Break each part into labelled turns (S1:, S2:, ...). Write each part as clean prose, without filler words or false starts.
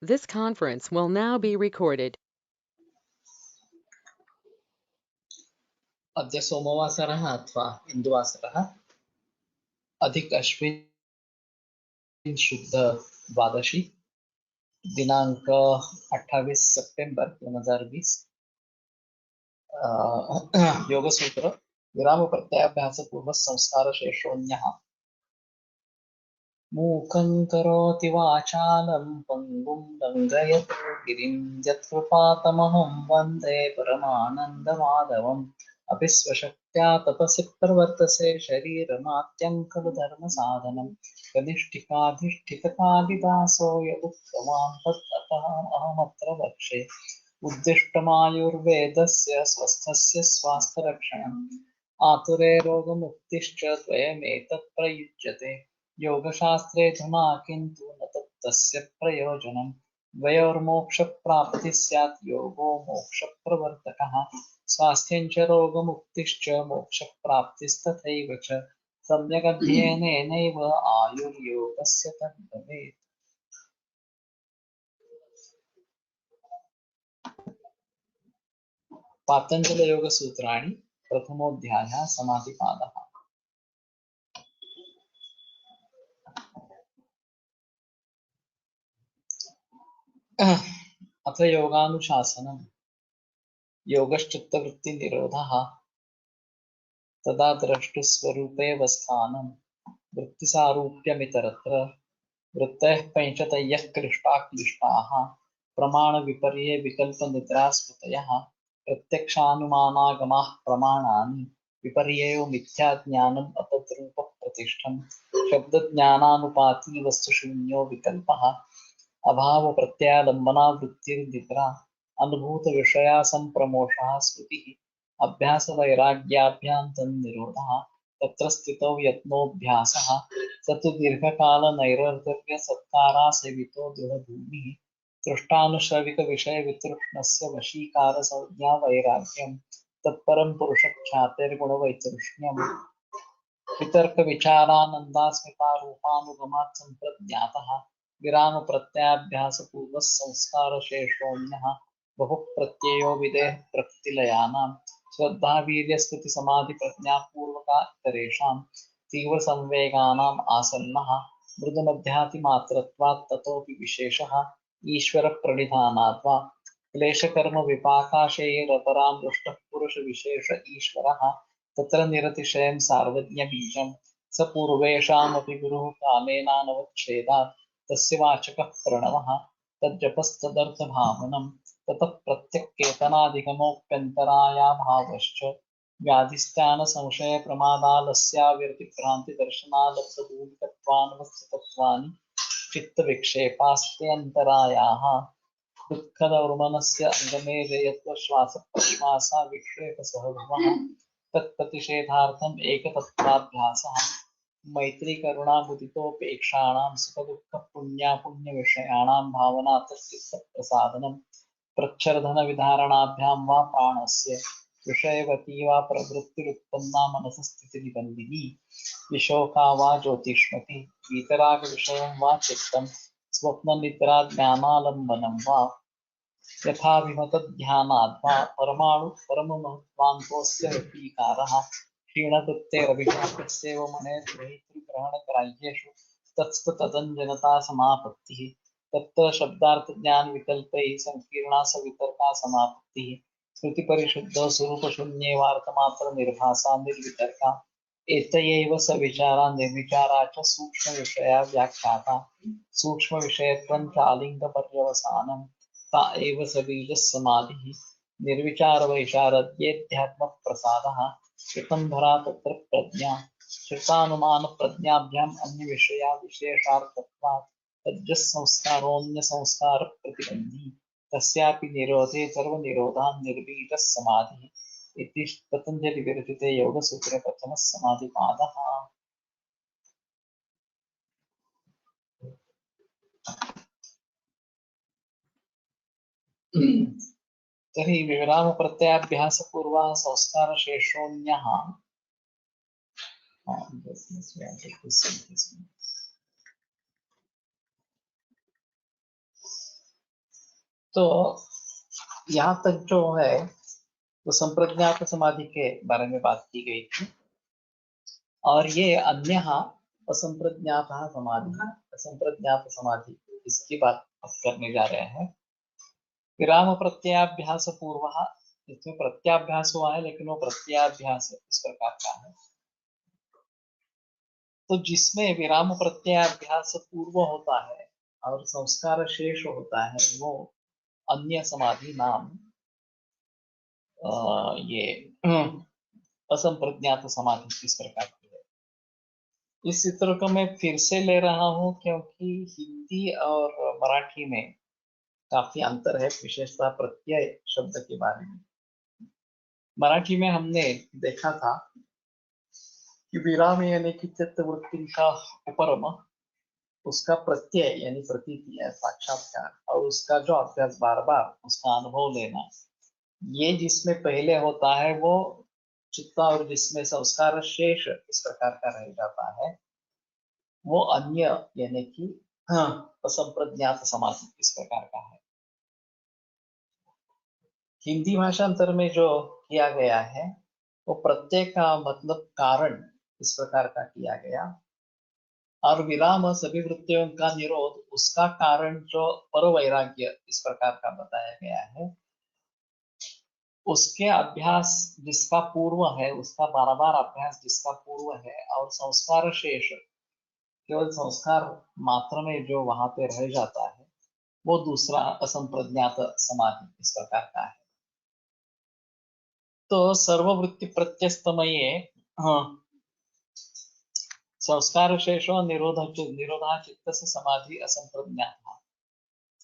S1: This conference will now be recorded.
S2: अद्य सोमवासरः अथवा इन्दुवासरः अधिक अश्विन शुद्ध द्वादशी दिनांक 28 सितंबर 2020 योगसूत्र विराम प्रत्याभ्यास पूर्व संस्कार शेषोऽन्यः मूकं करोति वाचालं पङ्गुं लङ्घयते गिरिं यत्कृपातमहं वन्दे परमानन्दमाधवम् अपि स्वशक्त्या तपसि प्रवर्तसे शरीरमात्यं खलु धर्मसाधनं कनिष्ठिकाधिष्ठितकालिदासो यदुक्तवान् तत्ततः अहमत्र वक्षे उद्दिष्टमायुर्वेदस्य स्वस्थस्य स्वास्थ्यरक्षणम् आतुरे रोगमुक्तिश्च द्वयमेतत् प्रयुज्यते योगशास्त्रेऽधुना किन्तु न तस्य प्रयोजनं द्वयोर्मोक्षप्राप्तिः स्यात् योगो मोक्षप्रवर्तकः स्वास्थ्यं च रोगमुक्तिश्च मोक्षप्राप्तिस्तथैव च सम्यगध्ययनेनैव आयुर्योगस्य तद्भवेत्। पातञ्जलयोगसूत्राणि प्रथमोऽध्यायः समाधिपादः। अथ योगानुशासनम् योगश्चित्तवृत्तिनिरोधः तदा द्रष्टुस्वरूपेव स्थानं वृत्तिसारूप्यमितरत्र वृत्तयः पञ्चतयः क्लिष्टाक्लिष्टाः प्रमाणविपर्ये विकल्पनिद्रास्मृतयः प्रत्यक्षानुमानागमाः प्रमाणानि विपर्ययो मिथ्याज्ञानम् अपद्रूपप्रतिष्ठम् शब्दज्ञानानुपाती वस्तुशून्यो विकल्पः अभावप्रत्यालम्बनावृत्तिर्निद्रा अनुभूतविषया सम्प्रमोषः स्मृतिः अभ्यासवैराग्याभ्यां तन्निरोधः तत्र स्थितौ यत्नोऽभ्यासः स तु दीर्घकालनैरन्तर्यसत्कारासेवितो दृढभूमिः तृष्टानुश्रविकविषयवितृष्णस्य वशीकारसंज्ञा वैराग्यं तत्परं पुरुषख्यातेर्गुणवैतृष्ण्यम् वितर्कविचारानन्दास्मितारूपानुगमात् सम्प्रज्ञातः विरामप्रत्याभ्यासपूर्वः संस्कारशेषोऽन्यः बहुः प्रत्ययो विदेह प्रकृतिलयानां श्रद्धावीर्यस्मृतिसमाधिप्रज्ञापूर्वका इतरेषां तीव्रसंवेगानाम् आसन्नः मृदुमध्यातिमात्रत्वात् ततोऽपि विशेषः ईश्वरप्रणिधानात् वा क्लेशकर्मविपाकाशयैरपरामृष्टः पुरुषविशेष ईश्वरः तत्र निरतिशयं सार्वज्ञबीजं स पूर्वेषामपि गुरुः कालेनानवच्छेदात् तस्य वाचकः प्रणवः तज्जपस्तदर्थभावनं ततः प्रत्यक्केतनाधिगमोऽप्यन्तरायाभावश्च व्याधिस्थानसंशयप्रमादालस्याविरतिभ्रान्तिदर्शनालब्धभूमिकत्वानवस्थितत्वानि चित्तविक्षेपास्त्यन्तरायाः दुःखदौर्मनस्य अङ्गमेजयत्वश्वासप्रश्वासा विक्षेपसहभवः तत्प्रतिषेधार्थम् एकतत्त्वाभ्यासः मैत्रीकरुणामुदितोपेक्षाणां सुखदुःखपुण्यापुण्यविषयाणां भावनातश्चित्तप्रसादनं प्रच्छरधनविधारणाभ्यां वा प्राणस्य विषयवती वा प्रवृत्तिरुत्पन्ना मनसस्थितिनिबन्धिनी विशोका वा ज्योतिष्मति वीतरागविषयं वा चित्तं स्वप्ननिद्राज्ञानालम्बनं वा यथा विमतध्यानाद्वा परममहत्त्वान्तोऽस्य रतीकारः क्षीणकृत्यैरभिशाप्यस्यैव मनेर्ग्रहीतृग्रहणग्राह्येषु तत्स्तदञ्जनता समापत्तिः तत्र शब्दार्थज्ञानविकल्पैः सङ्कीर्णा सवितर्का समापत्तिः श्रुतिपरिशुद्धो स्वरूपशून्येवार्थमात्रनिर्भासा निर्वितर्का एतयैव सविचारा निर्विचारा च सूक्ष्मविषया व्याख्याता सूक्ष्मविषयत्वं चालिङ्गपर्यवसानं ता एव सबीजः समाधिः निर्विचारवैशारद्येऽध्यात्मप्रसादः श्रुतंभरा तत्र प्रज्ञा श्रुतानुमानप्रज्ञाभ्याम् अन्यविषया विशेषार्थत्वात् तज्जः संस्कारोऽन्यसंस्कारप्रतिबन्धी तस्यापि निरोधे सर्वनिरोधान् निर्बीजः समाधिः इति पतञ्जलिविरचिते योगसूत्रे प्रथमः समाधिपादः। तर्हि विरामप्रत्याभ्यासपूर्वः संस्कारशेषोऽन्यः तो यहाँ तक जो है तो संप्रज्ञात समाधि के बारे में बात की गई थी, और ये अन्य असंप्रज्ञात समाधि, असंप्रज्ञात समाधि, इसकी बात अब करने जा रहे हैं। विराम प्रत्याभ्यास पूर्व, इसमें प्रत्याभ्यास हुआ है लेकिन वो प्रत्याभ्यास इस प्रकार का है। तो जिसमें विराम प्रत्याभ्यास पूर्व होता है और संस्कार शेष होता है, वो अन्य समाधि नाम ये असंप्रज्ञात समाधि इस प्रकार की है। इस चित्र को मैं फिर से ले रहा हूं क्योंकि हिंदी और मराठी में काफी अंतर है, विशेषतः प्रत्यय शब्द के बारे में। मराठी में हमने देखा था कि विराम यानी कि चित्तवृत्ति का उपरम, उसका प्रत्यय यानी प्रतीति है, साक्षात्कार, और उसका जो अभ्यास बार बार उसका अनुभव लेना, ये जिसमें पहले होता है वो चित्त, और जिसमें संस्कार शेष इस प्रकार का रह जाता है वो अन्य यानी कि असंप्रज्ञात समाधि इस प्रकार का है। हिंदी भाषांतर में जो किया गया है वो प्रत्यय का मतलब कारण इस प्रकार का किया गया, और विराम सभी वृत्तियों का निरोध उसका कारण जो परवैराग्य इस प्रकार का बताया गया है। उसके अभ्यास जिसका पूर्व है, उसका बार बार अभ्यास जिसका पूर्व है, और संस्कार शेष केवल संस्कार मात्र में जो वहां पे रह जाता है, वो दूसरा असंप्रज्ञात समाधि इस प्रकार का है। तो सर्ववृत्ति प्रत्यस्तमये संस्कार शेषो निरोधा चित्त से समाधि असंप्रज्ञात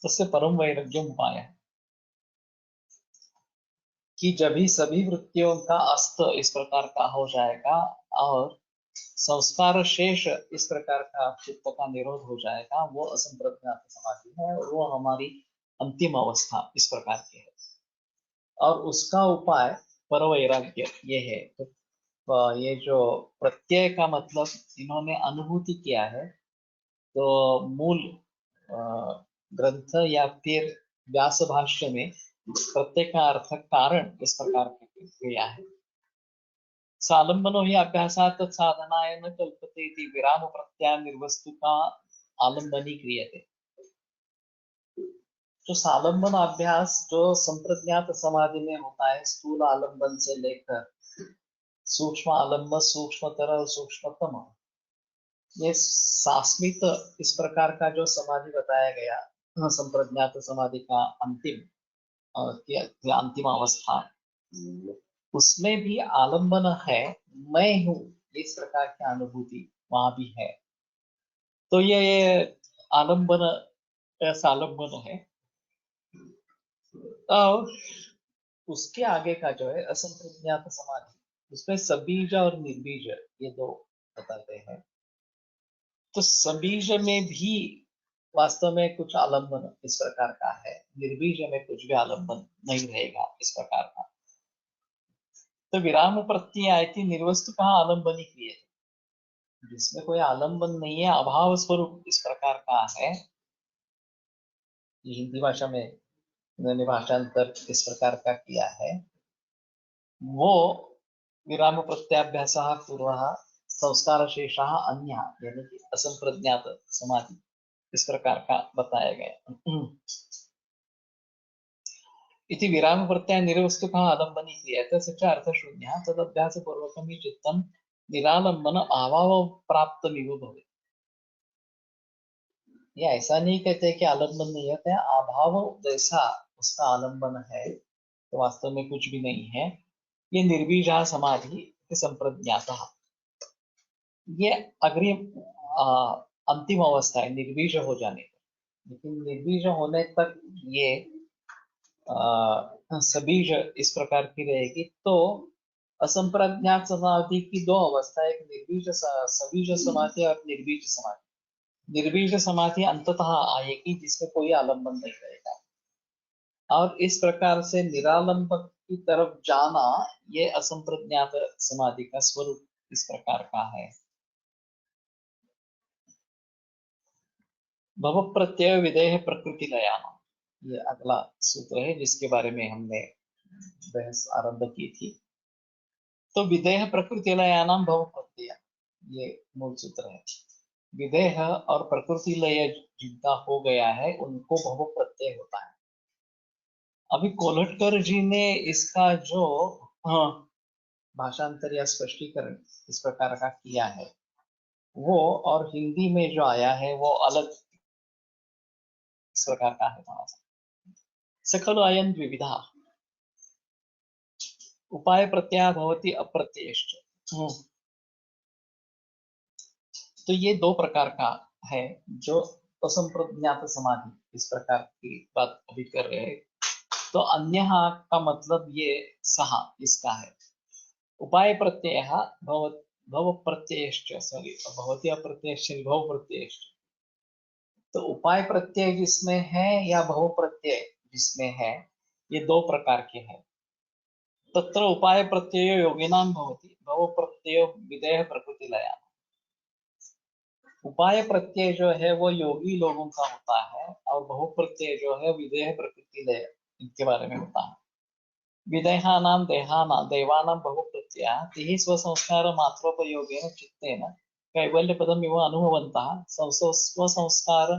S2: तस्य परम वैराग्यम उपाय, कि जब भी सभी वृत्तियों का अस्त इस प्रकार का हो जाएगा और संस्कार शेष इस प्रकार का चित्त का निरोध हो जाएगा, वो असंप्रज्ञात समाधि है, और वो हमारी अंतिम अवस्था इस प्रकार की है। और उसका उपाय परवैराग्य ये है। तो ये जो प्रत्यय का मतलब इन्होंने अनुभूति किया है, तो मूल ग्रंथ या फिर व्यास भाष्य में प्रत्यय का अर्थ कारण इस प्रकार किया है। सालंबनो ही अभ्यासात् साधनाय न कल्पते इति विराम प्रत्याय निर्वस्तु का आलंबनी क्रियते। तो सालंबन अभ्यास जो संप्रज्ञात समाधि में होता है, स्थूल आलंबन से लेकर सूक्ष्म आलंबन, सूक्ष्मतर और सूक्ष्मतम, ये सास्मित इस प्रकार का जो समाधि बताया गया, संप्रज्ञात समाधि का अंतिम अंतिम अवस्था, उसमें भी आलंबन है, मैं हूं, इस प्रकार की अनुभूति वहां भी है। तो ये आलंबन सालंबन है। और उसके आगे का जो है असंप्रज्ञात समाधि, उसमें सबीज और निर्बीज ये दो बताते हैं। तो सबीज में भी वास्तव में कुछ आलंबन इस प्रकार का है, निर्बीज में कुछ भी आलंबन नहीं रहेगा इस प्रकार का। तो विराम प्रत्यय आयति निर्वस्तु कहा आलंबनी क्रिय, जिसमें कोई आलंबन नहीं है, अभाव स्वरूप इस प्रकार का है। हिंदी भाषा में उन्होंने भाषांतर इस प्रकार का किया है। वो विराम प्रत्याभ्यास पूर्व संस्कार शेष अन्य यानी कि असंप्रज्ञात समाधि इस प्रकार का बताया गया। इति विराम प्रत्यय निरवस्तु का आलंबनी क्रिया तस्य च अर्थशून्यः तदभ्यास पूर्वकं हि चित्तं निरालंबन अभाव प्राप्तमिव भवेत्। ये ऐसा नहीं कहते कि आलंबन नहीं होता है, अभाव जैसा उसका आलंबन है तो वास्तव में कुछ भी नहीं है। ये निर्बीजा समाधि संप्रज्ञात, ये अग्रिम अंतिम अवस्था है निर्बीज हो जाने पर। लेकिन निर्बीज होने तक ये सबीज इस प्रकार की रहेगी। तो असंप्रज्ञात समाधि की दो अवस्था, एक निर्बीज सबीज समाधि और निर्बीज समाधि। निर्बीज समाधि अंततः आएगी जिसमें कोई आलंबन नहीं रहेगा, और इस प्रकार से निरालंबन की तरफ जाना, ये असंप्रज्ञात समाधि का स्वरूप इस प्रकार का है। भव प्रत्यय विधेय प्रकृति लयाम, ये अगला सूत्र है जिसके बारे में हमने बहस आरंभ की थी। तो विदेह प्रकृति लयानाम भव प्रत्यय, ये मूल सूत्र है। विदेह और प्रकृति लय जिनका हो गया है उनको भव प्रत्यय होता है। अभी कोल्हटकर जी ने इसका जो भाषांतर या स्पष्टीकरण इस प्रकार का किया है वो और हिंदी में जो आया है वो अलग इस प्रकार का है थोड़ा सा। सकल अयन द्विविधा उपाय प्रत्यय भवति अप्रत्ययश्च। तो ये दो प्रकार का है जो असंप्रज्ञात समाधि इस प्रकार की बात अभी कर रहे हैं। तो अन्य का मतलब ये सहा इसका है। उपाय प्रत्यय भव प्रत्ययश्च, सॉरी भवती अप्रत्ययश्च भव प्रत्ययश्च। तो उपाय प्रत्यय जिसमें है या भव प्रत्यय जिसमें है ये दो प्रकार के हैं। तत्र उपाय प्रत्यय योगिनां भवति, भव प्रत्यय विदेह प्रकृति लया। उपाय प्रत्यय जो है वो योगी लोगों का होता है और बहु प्रत्यय जो है विदेह प्रकृति लय इनके बारे में होता है। विदेहानां देवानां बहु प्रत्यय तिहि स्वसंस्कार मात्रोपयोगेन चित्तेन कैवल्यपदम् इव अनुभवन्तः स्वसंस्कार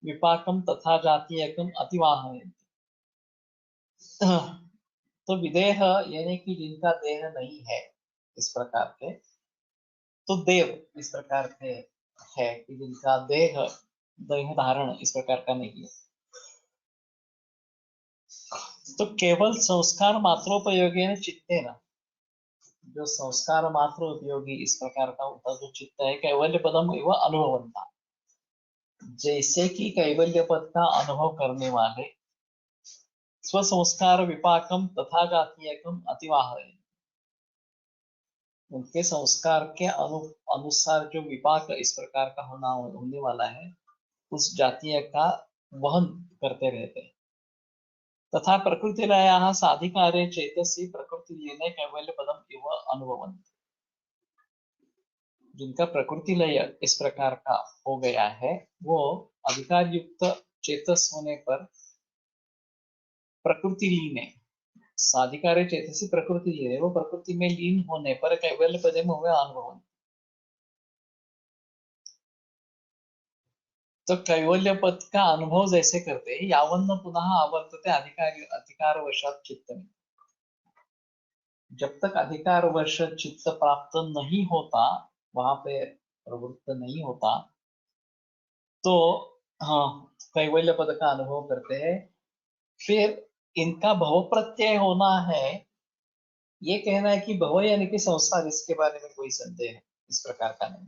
S2: विपाकम तथा जातीयकम अतिवाहयन्ति। तो विदेह यानी कि जिनका देह नहीं है इस प्रकार के, तो देव इस प्रकार के है कि जिनका देह धारण इस प्रकार का नहीं है। तो केवल संस्कार मात्रोपयोगी चित्ते न, जो संस्कार मात्र उपयोगी इस प्रकार का उनका जो चित्त है कैवल्य पदम एवं अनुभवंता, जैसे कि कैवल्य पद का अनुभव करने वाले स्व संस्कार विपाकम तथा जातीयकम अतिवाह, उनके संस्कार के अनुसार जो विपाक इस प्रकार का होने वाला है उस जातीय का वहन करते रहते हैं। तथा प्रकृति लया साधिकारे चेतसी प्रकृति लेने कैवल्य पदम एवं अनुभवंत, जिनका प्रकृति लय इस प्रकार का हो गया है वो अधिकार युक्त चेतस होने पर प्रकृति लीने, साधिकारे चेतसी प्रकृति लीने, वो प्रकृति में लीन होने पर कैवल्य पदम हुए अनुभवंत। तो कैवल्य पद का अनुभव जैसे करते हैं यावन्न पुनः आवर्तते अधिकार वशात चित्त में, जब तक अधिकार वर्ष चित्त प्राप्त नहीं होता, वहां पे प्रवृत्त नहीं होता, तो हाँ कैवल्य पद का अनुभव करते हैं। फिर इनका भव प्रत्यय होना है, ये कहना है कि भव यानी कि संसार, इसके बारे में कोई संदेह है इस प्रकार का नहीं।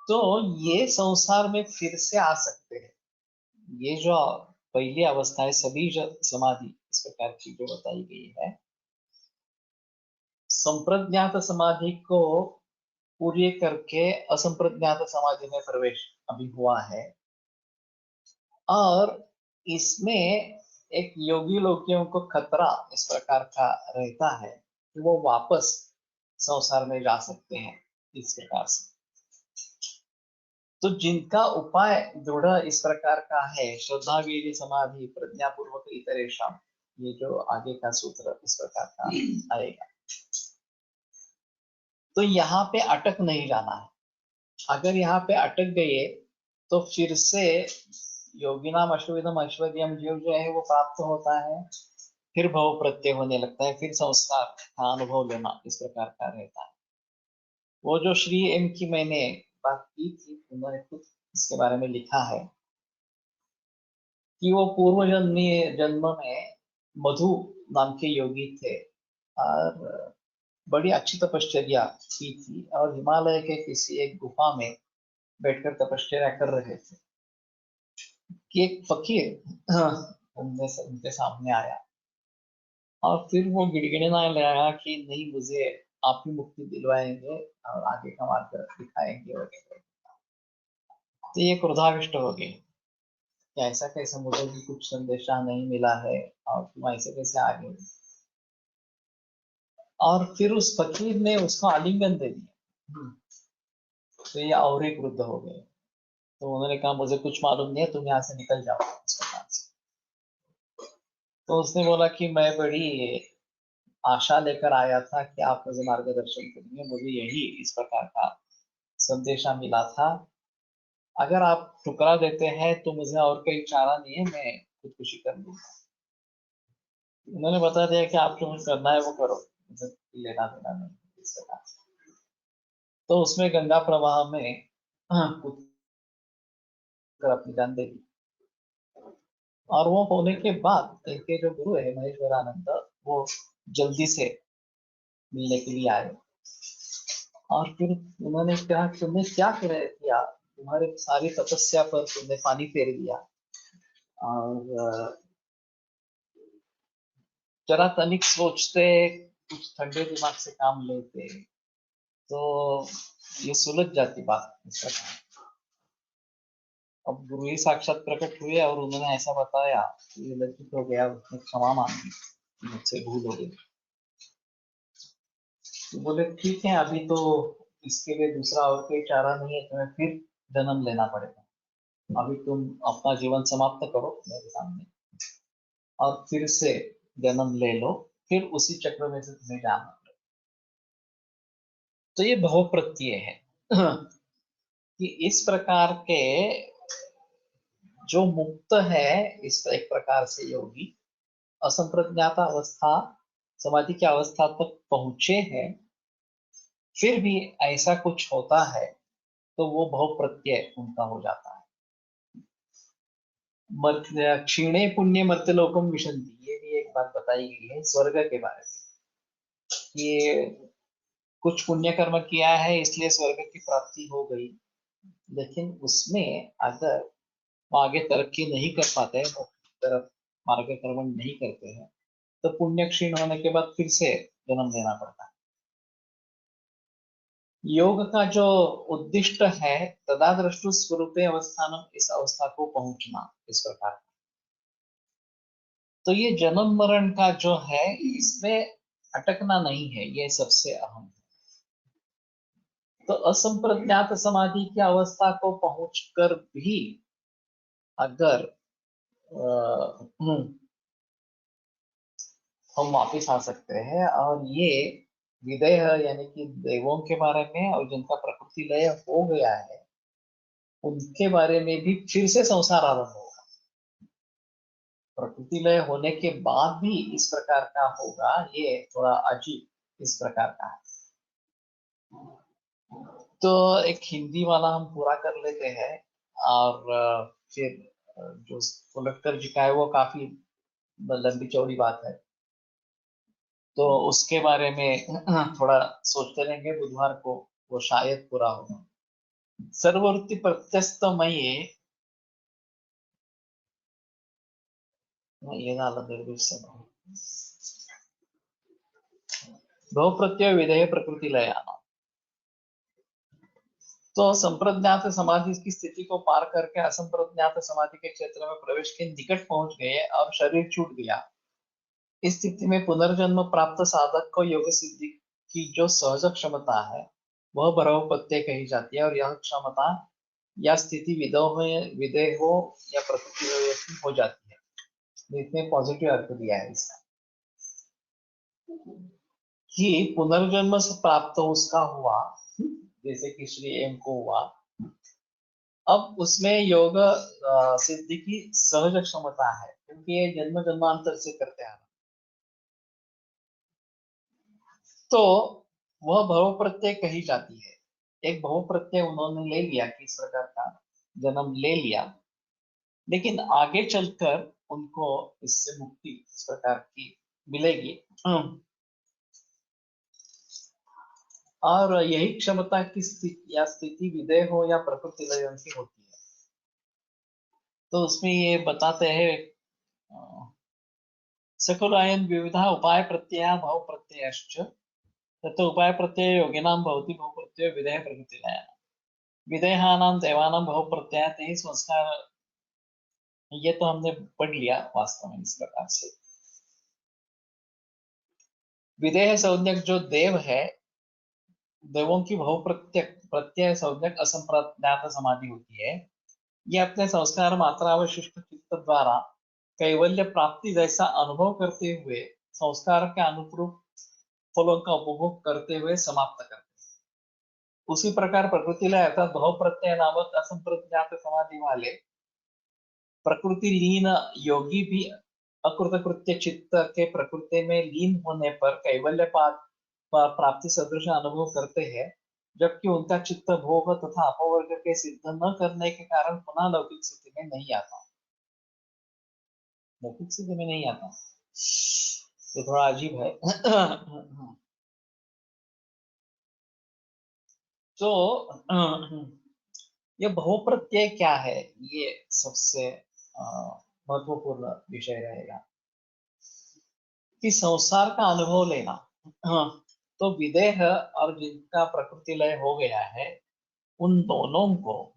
S2: तो ये संसार में फिर से आ सकते हैं। ये जो पहली अवस्था है सभी समाधि इस प्रकार की जो बताई गई है, संप्रज्ञात समाधि को पूरी करके असंप्रज्ञात समाधि में प्रवेश अभी हुआ है। और इसमें एक योगी लोगों को खतरा इस प्रकार का रहता है कि वो वापस संसार में जा सकते हैं इस प्रकार से। तो जिनका उपाय दृढ़ इस प्रकार का है, श्रद्धा वीर्य समाधि प्रज्ञा पूर्वक इतरेशा, ये जो आगे का सूत्र इस प्रकार का आएगा। तो यहाँ पे अटक नहीं जाना है। अगर यहाँ पे अटक गए तो फिर से योगिनाम अश्वविधम ऐश्वर्यम जीव जो है वो प्राप्त होता है, फिर भव प्रत्यय होने लगता है, फिर संस्कार का अनुभव लेना इस प्रकार का रहता है। वो जो श्री एम की मैंने बात की थी, उन्होंने खुद इसके बारे में लिखा है कि वो पूर्व जन्म में मधु नाम के योगी थे और बड़ी अच्छी तपश्चर्या की थी और हिमालय के किसी एक गुफा में बैठकर तपश्चर्या कर रहे थे कि एक फकीर उनके सामने आया और फिर वो गिड़गिड़ाने लगा कि नहीं, मुझे आप ही मुक्ति दिलवाएंगे और आगे का मार्ग दिखाएंगे वगैरह। तो ये क्रोधाविष्ट हो गए कि ऐसा कैसे, मुझे भी कुछ संदेशा नहीं मिला है और तुम ऐसे कैसे आ गए। और फिर उस फकीर ने उसको आलिंगन दे दिया। तो ये और एक क्रुद्ध हो गए। तो उन्होंने कहा मुझे कुछ मालूम नहीं है, तुम यहाँ से निकल जाओ इस प्रकार से। तो उसने बोला कि मैं बड़ी आशा लेकर आया था कि आप मुझे मार्गदर्शन करेंगे, मुझे यही इस प्रकार का संदेशा मिला था। अगर आप ठुकरा देते हैं तो मुझे और कोई चारा नहीं है, मैं खुदकुशी कर लूंगा। उन्होंने बता दिया कि आपको कुछ करना है वो करो, मुझे लेना देना नहीं इस प्रकार से। तो उसमें गंगा प्रवाह में कूद कर अपनी जान दे दी। और वो होने के बाद इनके जो गुरु है महेश्वरानंद, वो जल्दी से मिलने के लिए आए। और फिर उन्होंने कहा तुमने क्या किया, तुम्हारे सारी तपस्या पर तुमने पानी फेर दिया, और जरा तनिक सोचते, कुछ ठंडे दिमाग से काम लेते तो ये सुलझ जाती बात इस प्रकार। अब गुरु ही साक्षात प्रकट हुए और उन्होंने ऐसा बताया, ये लज्जित हो गया, उसने क्षमा मांगी, मुझसे भूल हो गई। तो बोले ठीक है, अभी तो इसके लिए दूसरा और कोई चारा नहीं है, तुम्हें फिर जन्म लेना पड़ेगा। अभी तुम अपना जीवन समाप्त करो मेरे सामने और फिर से जन्म ले लो, फिर उसी चक्र में से तुम्हें जाना पड़ेगा। तो ये बहु प्रत्यय है कि इस प्रकार के जो मुक्त है, इस एक प्रकार से योगी असंप्रज्ञाता अवस्था, समाधि की अवस्था तक पहुंचे हैं, फिर भी ऐसा कुछ होता है तो वो बहु प्रत्यय उनका हो जाता है। क्षीणे पुण्य मर्त्यलोकम विशंति, ये भी एक बात बताई गई है स्वर्ग के बारे में। ये कुछ पुण्य कर्म किया है इसलिए स्वर्ग की प्राप्ति हो गई, लेकिन उसमें अगर वो आगे तरक्की नहीं कर पाते हैं, वो तरफ मार्गक्रमण नहीं करते हैं, तो पुण्य क्षीण होने के बाद फिर से जन्म लेना पड़ता है। योग का जो उद्दिष्ट है तदा दृष्टु स्वरूपे अवस्थानम, इस अवस्था को पहुंचना इस प्रकार। तो ये जन्म मरण का जो है इसमें अटकना नहीं है, ये सबसे अहम है। तो असंप्रज्ञात समाधि की अवस्था को पहुंचकर भी अगर हम वापिस आ सकते हैं, और ये विदेह यानी कि देवों के बारे में और जिनका प्रकृति लय हो गया है उनके बारे में भी फिर से संसार आरंभ होगा। प्रकृति लय होने के बाद भी इस प्रकार का होगा, ये थोड़ा अजीब इस प्रकार का है। तो एक हिंदी वाला हम पूरा कर लेते हैं, और फिर जो कलेक्टर जी का है वो काफी लंबी चौड़ी बात है, तो उसके बारे में थोड़ा सोचते रहेंगे बुधवार को, वो शायद पूरा होगा। सर्ववृत्ति प्रत्यस्तमये येनाल निर्विषम बहुप्रत्यय विधेय प्रकृति लयाना। तो संप्रज्ञात समाधि की स्थिति को पार करके असंप्रज्ञात समाधि के क्षेत्र में प्रवेश के निकट पहुंच गए और शरीर छूट गया। इस स्थिति में पुनर्जन्म प्राप्त साधक को योग सिद्धि की जो सहज क्षमता है वह बरहपत्य कही जाती है, और यह क्षमता या स्थिति विदेह हो या प्रकृति हो जाती है। इतने पॉजिटिव अर्थ दिया है इसका कि पुनर्जन्म से प्राप्त उसका हुआ, जैसे कि श्री एम को हुआ, अब उसमें योग सिद्धि की सहज क्षमता है, क्योंकि ये जन्म जन्मांतर से करते हैं। तो वह भव प्रत्यय कही जाती है। एक भव प्रत्यय उन्होंने ले लिया कि इस प्रकार का जन्म ले लिया, लेकिन आगे चलकर उनको इससे मुक्ति इस प्रकार की मिलेगी। और यही क्षमता की स्थिति या स्थिति विदेह हो या प्रकृति लय की होती है। तो उसमें ये बताते हैं सकुलायन विविधा उपाय प्रत्यय भाव प्रत्ययश्च, तत्र उपाय प्रत्यय योगिनां भवति बहु प्रत्यय विधेय प्रकृति लय। विदेहानां देवानां बहु प्रत्यय ते संस्कार, ये तो हमने पढ़ लिया वास्तव में इस प्रकार से। विदेह संज्ञक जो देव है, देवों की बहु प्रत्यय संज्ञक असंप्रज्ञात समाधि होती है, ये अपने संस्कार मात्रावशिष्ट चित्त द्वारा कैवल्य प्राप्ति जैसा अनुभव करते हुए संस्कार के अनुरूप फलों का उपभोग करते हुए समाप्त करते हैं। उसी प्रकार प्रकृति लय अर्थात भाव प्रत्यय नामक असंप्रज्ञात समाधि वाले प्रकृति लीन योगी भी अकृतकृत्य चित्त के प्रकृति में लीन होने पर कैवल्य प्राप्ति सदृश अनुभव करते हैं, जबकि उनका चित्त भोग तथा अपवर्ग के सिद्ध न करने के कारण पुनः लौकिक स्थिति में नहीं आता। लौकिक स्थिति में नहीं आता, ये थोड़ा अजीब है। तो ये बहुप्रत्यय क्या है, ये सबसे महत्वपूर्ण विषय रहेगा कि संसार का अनुभव लेना। तो विदेह और जिनका प्रकृति लय हो गया है उन दोनों को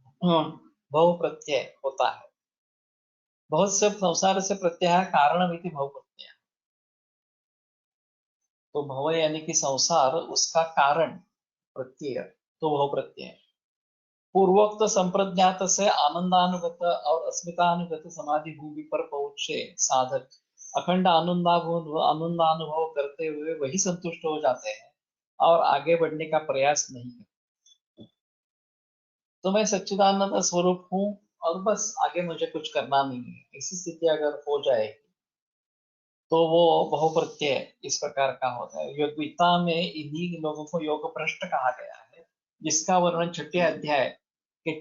S2: बहुप्रत्यय होता है। बहुत से संसार से प्रत्यय कारण मिति भव प्रत्यय। तो भव यानी कि संसार, उसका कारण प्रत्यय, तो भव प्रत्यय। पूर्वोक्त संप्रज्ञात से आनंदानुगत और अस्मितानुगत समाधि भूमि पर पहुंचे साधक अखंड आनंदानुभव करते हुए वही संतुष्ट हो जाते हैं और आगे बढ़ने का प्रयास नहीं करते। तो मैं सच्चिदानंद स्वरूप हूँ और बस आगे मुझे कुछ करना नहीं है, ऐसी स्थिति अगर हो जाएगी तो वो बहुप्रत्यय इस प्रकार का होता है। योग गीता में इन्हीं लोगों को योग भ्रष्ट कहा गया है, जिसका वर्णन 6 अध्याय के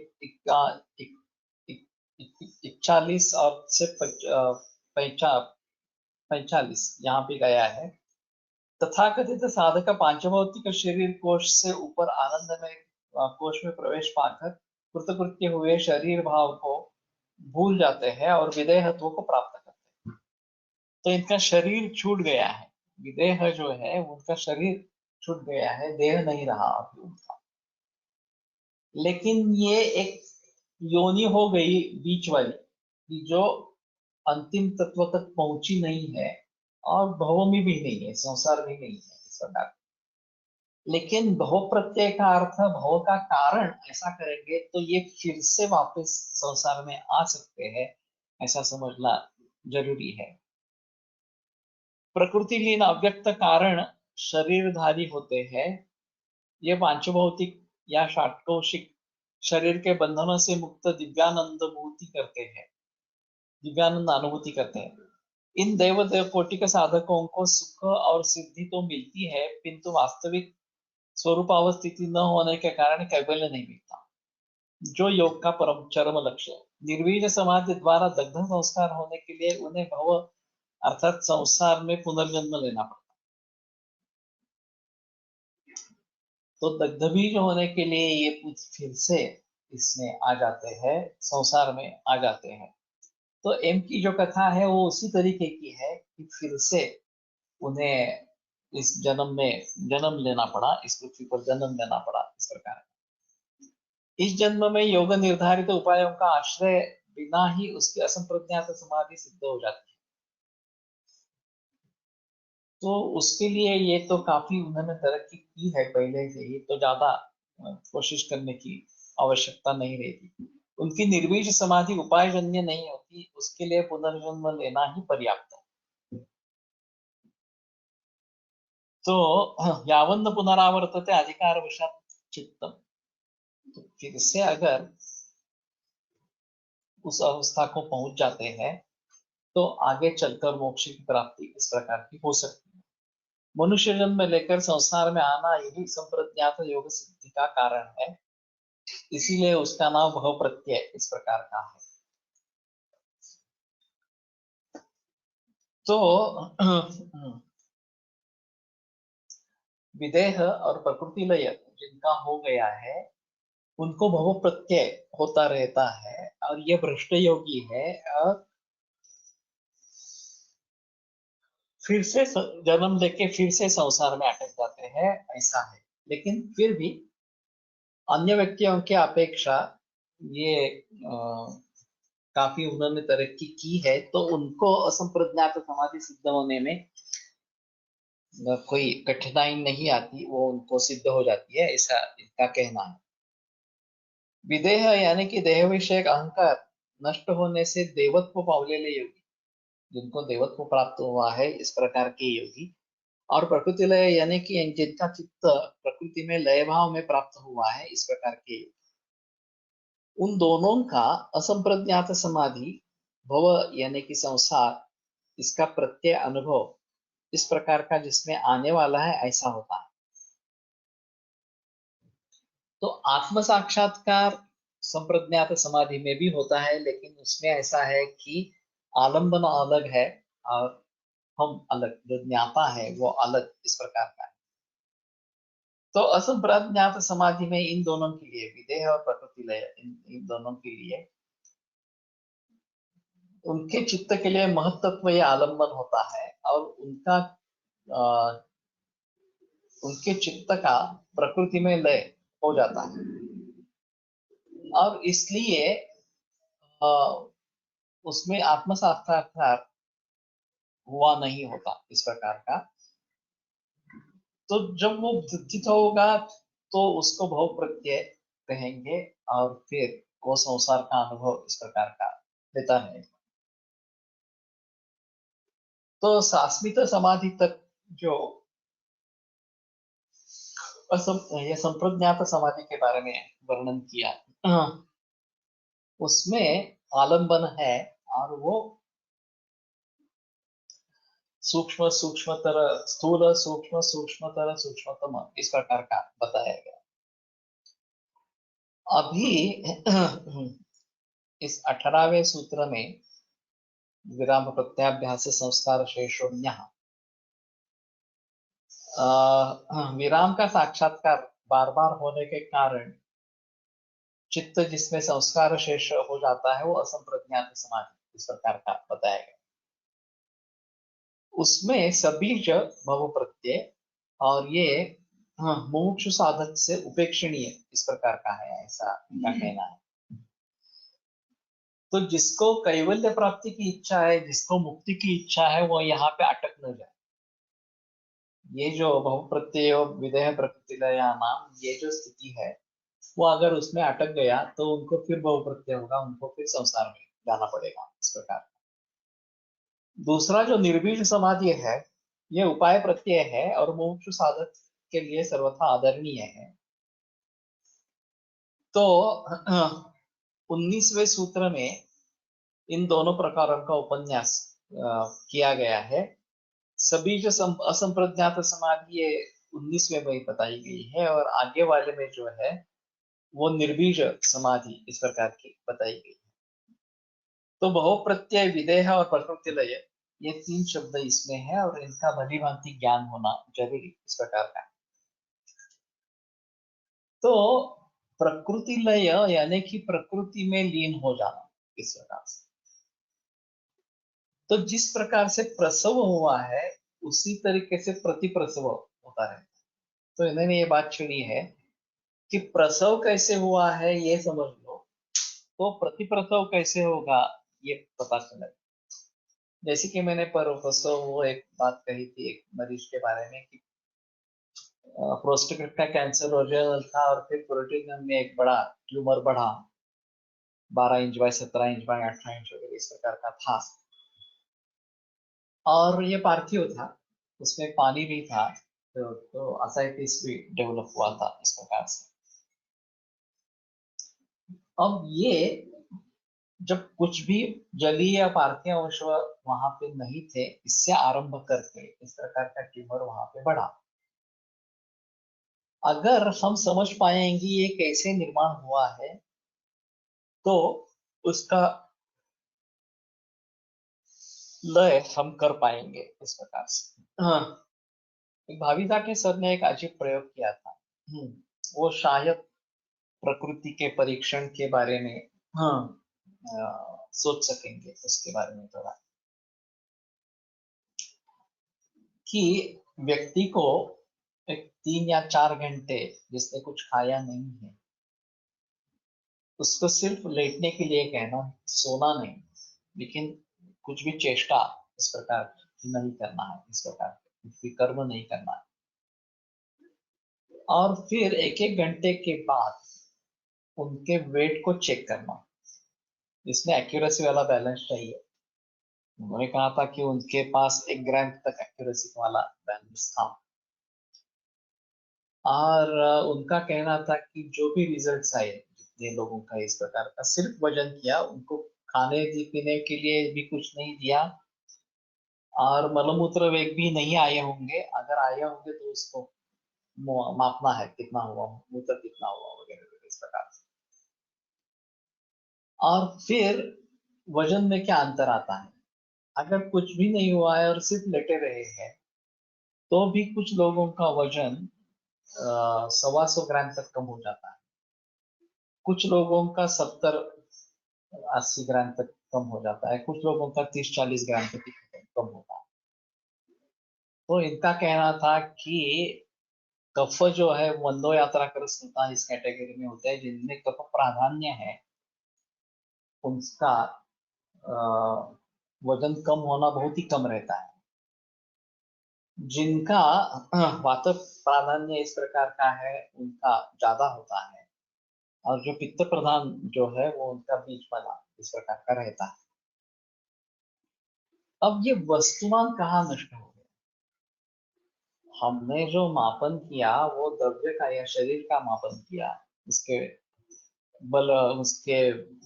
S2: 41 और से 45 यहाँ पे गया है। तथाकथित साधक पांचभौतिक शरीर कोश से ऊपर आनंदमय कोश में प्रवेश पाकर कृतकृत्य हुए शरीर भाव को भूल जाते हैं और विदेहत्व को प्राप्त करते हैं। तो इनका शरीर छूट गया है, विदेह जो है उनका शरीर छूट गया है, देह नहीं रहा अभी उनका। लेकिन ये एक योनि हो गई बीच वाली कि जो अंतिम तत्व तक पहुंची नहीं है और भव में भी नहीं है, संसार भी नहीं है इस प्रकार। लेकिन भव प्रत्यय का अर्थ भव का कारण ऐसा करेंगे तो ये फिर से वापस संसार में आ सकते हैं, ऐसा समझना जरूरी है। प्रकृति लीन अव्यक्त कारण शरीरधारी होते हैं। ये पांचभौतिक या षाटकौशिक शरीर के बंधनों से मुक्त दिव्यानंद अनुभूति करते हैं। इन देव कोटि के साधकों को सुख और सिद्धि तो मिलती है, किंतु वास्तविक स्वरूपावस्थिति न होने के कारण कैवल्य नहीं मिलता, जो योग का परम चरम लक्ष्य है। निर्वीज समाधि द्वारा दग्ध संस्कार होने के लिए उन्हें भव अर्थात संसार में पुनर्जन्म लेना पड़ता। तो दग्ध बीज होने के लिए ये फिर से इसमें आ जाते हैं, संसार में आ जाते हैं। तो एम की जो कथा है वो उसी तरीके की है कि फिर से उन्हें इस जन्म में जन्म लेना पड़ा, इस पृथ्वी पर जन्म लेना पड़ा इस प्रकार। इस जन्म में योग निर्धारित उपायों का आश्रय बिना ही उसकी असंप्रज्ञात समाधि सिद्ध हो जाती है। तो उसके लिए ये तो काफी उन्होंने तरक्की की है पहले से ही, तो ज्यादा कोशिश करने की आवश्यकता नहीं रहती। उनकी निर्बीज समाधि उपायजन्य नहीं होती, उसके लिए पुनर्जन्म लेना ही पर्याप्त है। तो यावन्न पुनरावर्तते अधिकार वशात चित्तम, तो फिर से अगर उस अवस्था को पहुंच जाते हैं तो आगे चलकर मोक्ष की प्राप्ति इस प्रकार की हो सकती है। मनुष्य जन्म लेकर संसार में आना यही संप्रज्ञात योग सिद्धि का कारण है, इसीलिए उसका नाम भव प्रत्यय इस प्रकार का है। तो विदेह और प्रकृति लय जिनका हो गया है उनको भव प्रत्यय होता रहता है, और ये भ्रष्ट योगी है और फिर से जन्म लेके फिर से संसार में अटक जाते हैं, ऐसा है। लेकिन फिर भी अन्य व्यक्तियों की अपेक्षा ये काफी उन्होंने तरक्की की है, तो उनको असंप्रज्ञात समाधि सिद्ध होने में कोई कठिनाई नहीं आती, वो उनको सिद्ध हो जाती है, ऐसा इनका कहना है। विदेह यानी कि देह विषयक अहंकार नष्ट होने से देवत्व पावलेले योगी, जिनको देवत्व प्राप्त हुआ है इस प्रकार के योगी, और प्रकृति लय यानी कि जिनका चित्त प्रकृति में लय भाव में प्राप्त हुआ है इस प्रकार के योगी, उन दोनों का असंप्रज्ञात समाधि भव यानी कि संसार, इसका प्रत्यय अनुभव इस प्रकार का जिसमें आने वाला है ऐसा होता है। तो आत्म साक्षात्कार संप्रज्ञात समाधि में भी होता है, लेकिन उसमें ऐसा है कि आलंबन अलग है और हम अलग, जो ज्ञाता है वो अलग इस प्रकार का है। तो असंप्रज्ञात समाधि में इन दोनों के लिए, विदेह और प्रकृति लय, इन दोनों के लिए उनके चित्त के लिए महत्त्व या आलंबन होता है, और उनके चित्त का प्रकृति में लय हो जाता है, और इसलिए उसमें आत्म साक्षात्कार हुआ नहीं होता इस प्रकार का। तो जब वो स्थित होगा तो उसको भव प्रत्यय कहेंगे, और फिर वो संसार का अनुभव इस प्रकार का लेता है। तो शास्मित समाधि तक जो ये संप्रज्ञात समाधि के बारे में वर्णन किया, उसमें आलंबन है, और वो सूक्ष्म सूक्ष्मतर, स्थूल सूक्ष्म सूक्ष्मतर सूक्ष्मतम इस प्रकार का बताया गया। अभी इस 18वें सूत्र में विराम प्रत्याभ्यास संस्कार शेषोन्य, विराम का साक्षात्कार बार बार होने के कारण चित्त जिसमें संस्कार शेष हो जाता है वो असंप्रज्ञात समाधि इस प्रकार का बताया गया। उसमें सबीज भव प्रत्यय, और ये मुमुक्षु साधक से उपेक्षणीय इस प्रकार का है, ऐसा इनका कहना है। तो जिसको कैवल्य प्राप्ति की इच्छा है, जिसको मुक्ति की इच्छा है, वो यहाँ पे अटक न जाए। ये जो बहु प्रत्यय विदेह प्रकृति लया नाम, ये जो स्थिति है वो अगर उसमें अटक गया तो उनको फिर बहु प्रत्यय होगा, उनको फिर संसार में जाना पड़ेगा इस प्रकार। दूसरा जो निर्बीज समाधि है, ये उपाय प्रत्यय है और मुमुक्षु साधक के लिए सर्वथा आदरणीय है। तो 19वें सूत्र में इन दोनों प्रकारों का उपन्यास किया गया है। सभी जो असंप्रज्ञात समाधि ये 19वें में बताई गई है, और आगे वाले में जो है वो निर्बीज समाधि इस प्रकार की बताई गई है। तो बहु प्रत्यय विदेह और प्रकृति लय, ये 3 शब्द इसमें है, और इनका भली भांति ज्ञान होना जरूरी इस प्रकार का। तो प्रकृति लय यानी कि प्रकृति में लीन हो जाना इस प्रकार से। तो जिस प्रकार से प्रसव हुआ है उसी तरीके से प्रतिप्रसव होता है। तो इन्होंने ये बात छेड़ी है कि प्रसव कैसे हुआ है ये समझ लो, तो प्रतिप्रसव कैसे होगा ये पता चला। जैसे कि मैंने परसों वो एक बात कही थी एक मरीज के बारे में कि प्रोस्टेट का कैंसर ओरिजिनल था, और फिर प्रोटीन में एक बड़ा ट्यूमर बढ़ा, 12 inch by 17 inch by 18 inch वगैरह इस प्रकार का था, और ये पार्थिव था, उसमें पानी भी था, तो असाइटिस भी डेवलप हुआ था इस प्रकार से। अब ये जब कुछ भी जलीय या पार्थिव अंश वहां पे नहीं थे, इससे आरंभ करके इस प्रकार का ट्यूमर वहां पे बढ़ा। अगर हम समझ पाएंगे ये कैसे निर्माण हुआ है, तो उसका लय हम कर पाएंगे इस प्रकार से। हाँ, भाविता के सर ने एक अजीब प्रयोग किया था। वो शायद प्रकृति के परीक्षण के बारे में सोच सकेंगे उसके बारे में थोड़ा, कि व्यक्ति को एक 3 या 4 घंटे जिसने कुछ खाया नहीं है उसको सिर्फ लेटने के लिए कहना, सोना नहीं, लेकिन कुछ भी चेष्टा इस प्रकार नहीं करना है, इस प्रकार कुछ भी कर्म नहीं करना है। और फिर 1-1 घंटे के बाद उनके वेट को चेक करना, इसमें एक्यूरेसी वाला बैलेंस चाहिए। उन्होंने कहा था कि उनके पास 1 ग्राम तक एक्यूरेसी वाला बैलेंस था। और उनका कहना था कि जो भी रिजल्ट्स आए, जितने लोगों का इस प्रकार का सिर्फ वजन किया, उनको खाने पीने के लिए भी कुछ नहीं दिया, और मलमूत्र वेग भी नहीं आए होंगे, अगर आए होंगे तो उसको मापना है कितना हुआ, मूत्र कितना हुआ वगैरह इस प्रकार से। और फिर वजन में क्या अंतर आता है, अगर कुछ भी नहीं हुआ है और सिर्फ लेटे रहे हैं, तो भी कुछ लोगों का वजन 125 ग्राम तक कम हो जाता है, कुछ लोगों का 70-80 ग्राम तक कम हो जाता है, कुछ लोगों का 30-40 ग्राम तक कम होता है। तो इनका कहना था कि कफ जो है मंदो यात्रा ग्रस्त होता है, इस कैटेगरी में होता है जिनमें कफ प्राधान्य है, उनका अ, वजन कम होना बहुत ही कम रहता है। जिनका वात प्राधान्य इस प्रकार का है उनका ज्यादा होता है, और जो पित्त प्रधान जो है वो उनका बीच वाला इस प्रकार का रहता है। अब ये वस्तुमान कहाँ नष्ट हो गया, हमने जो मापन किया वो द्रव्य का या शरीर का मापन किया, उसके बल उसके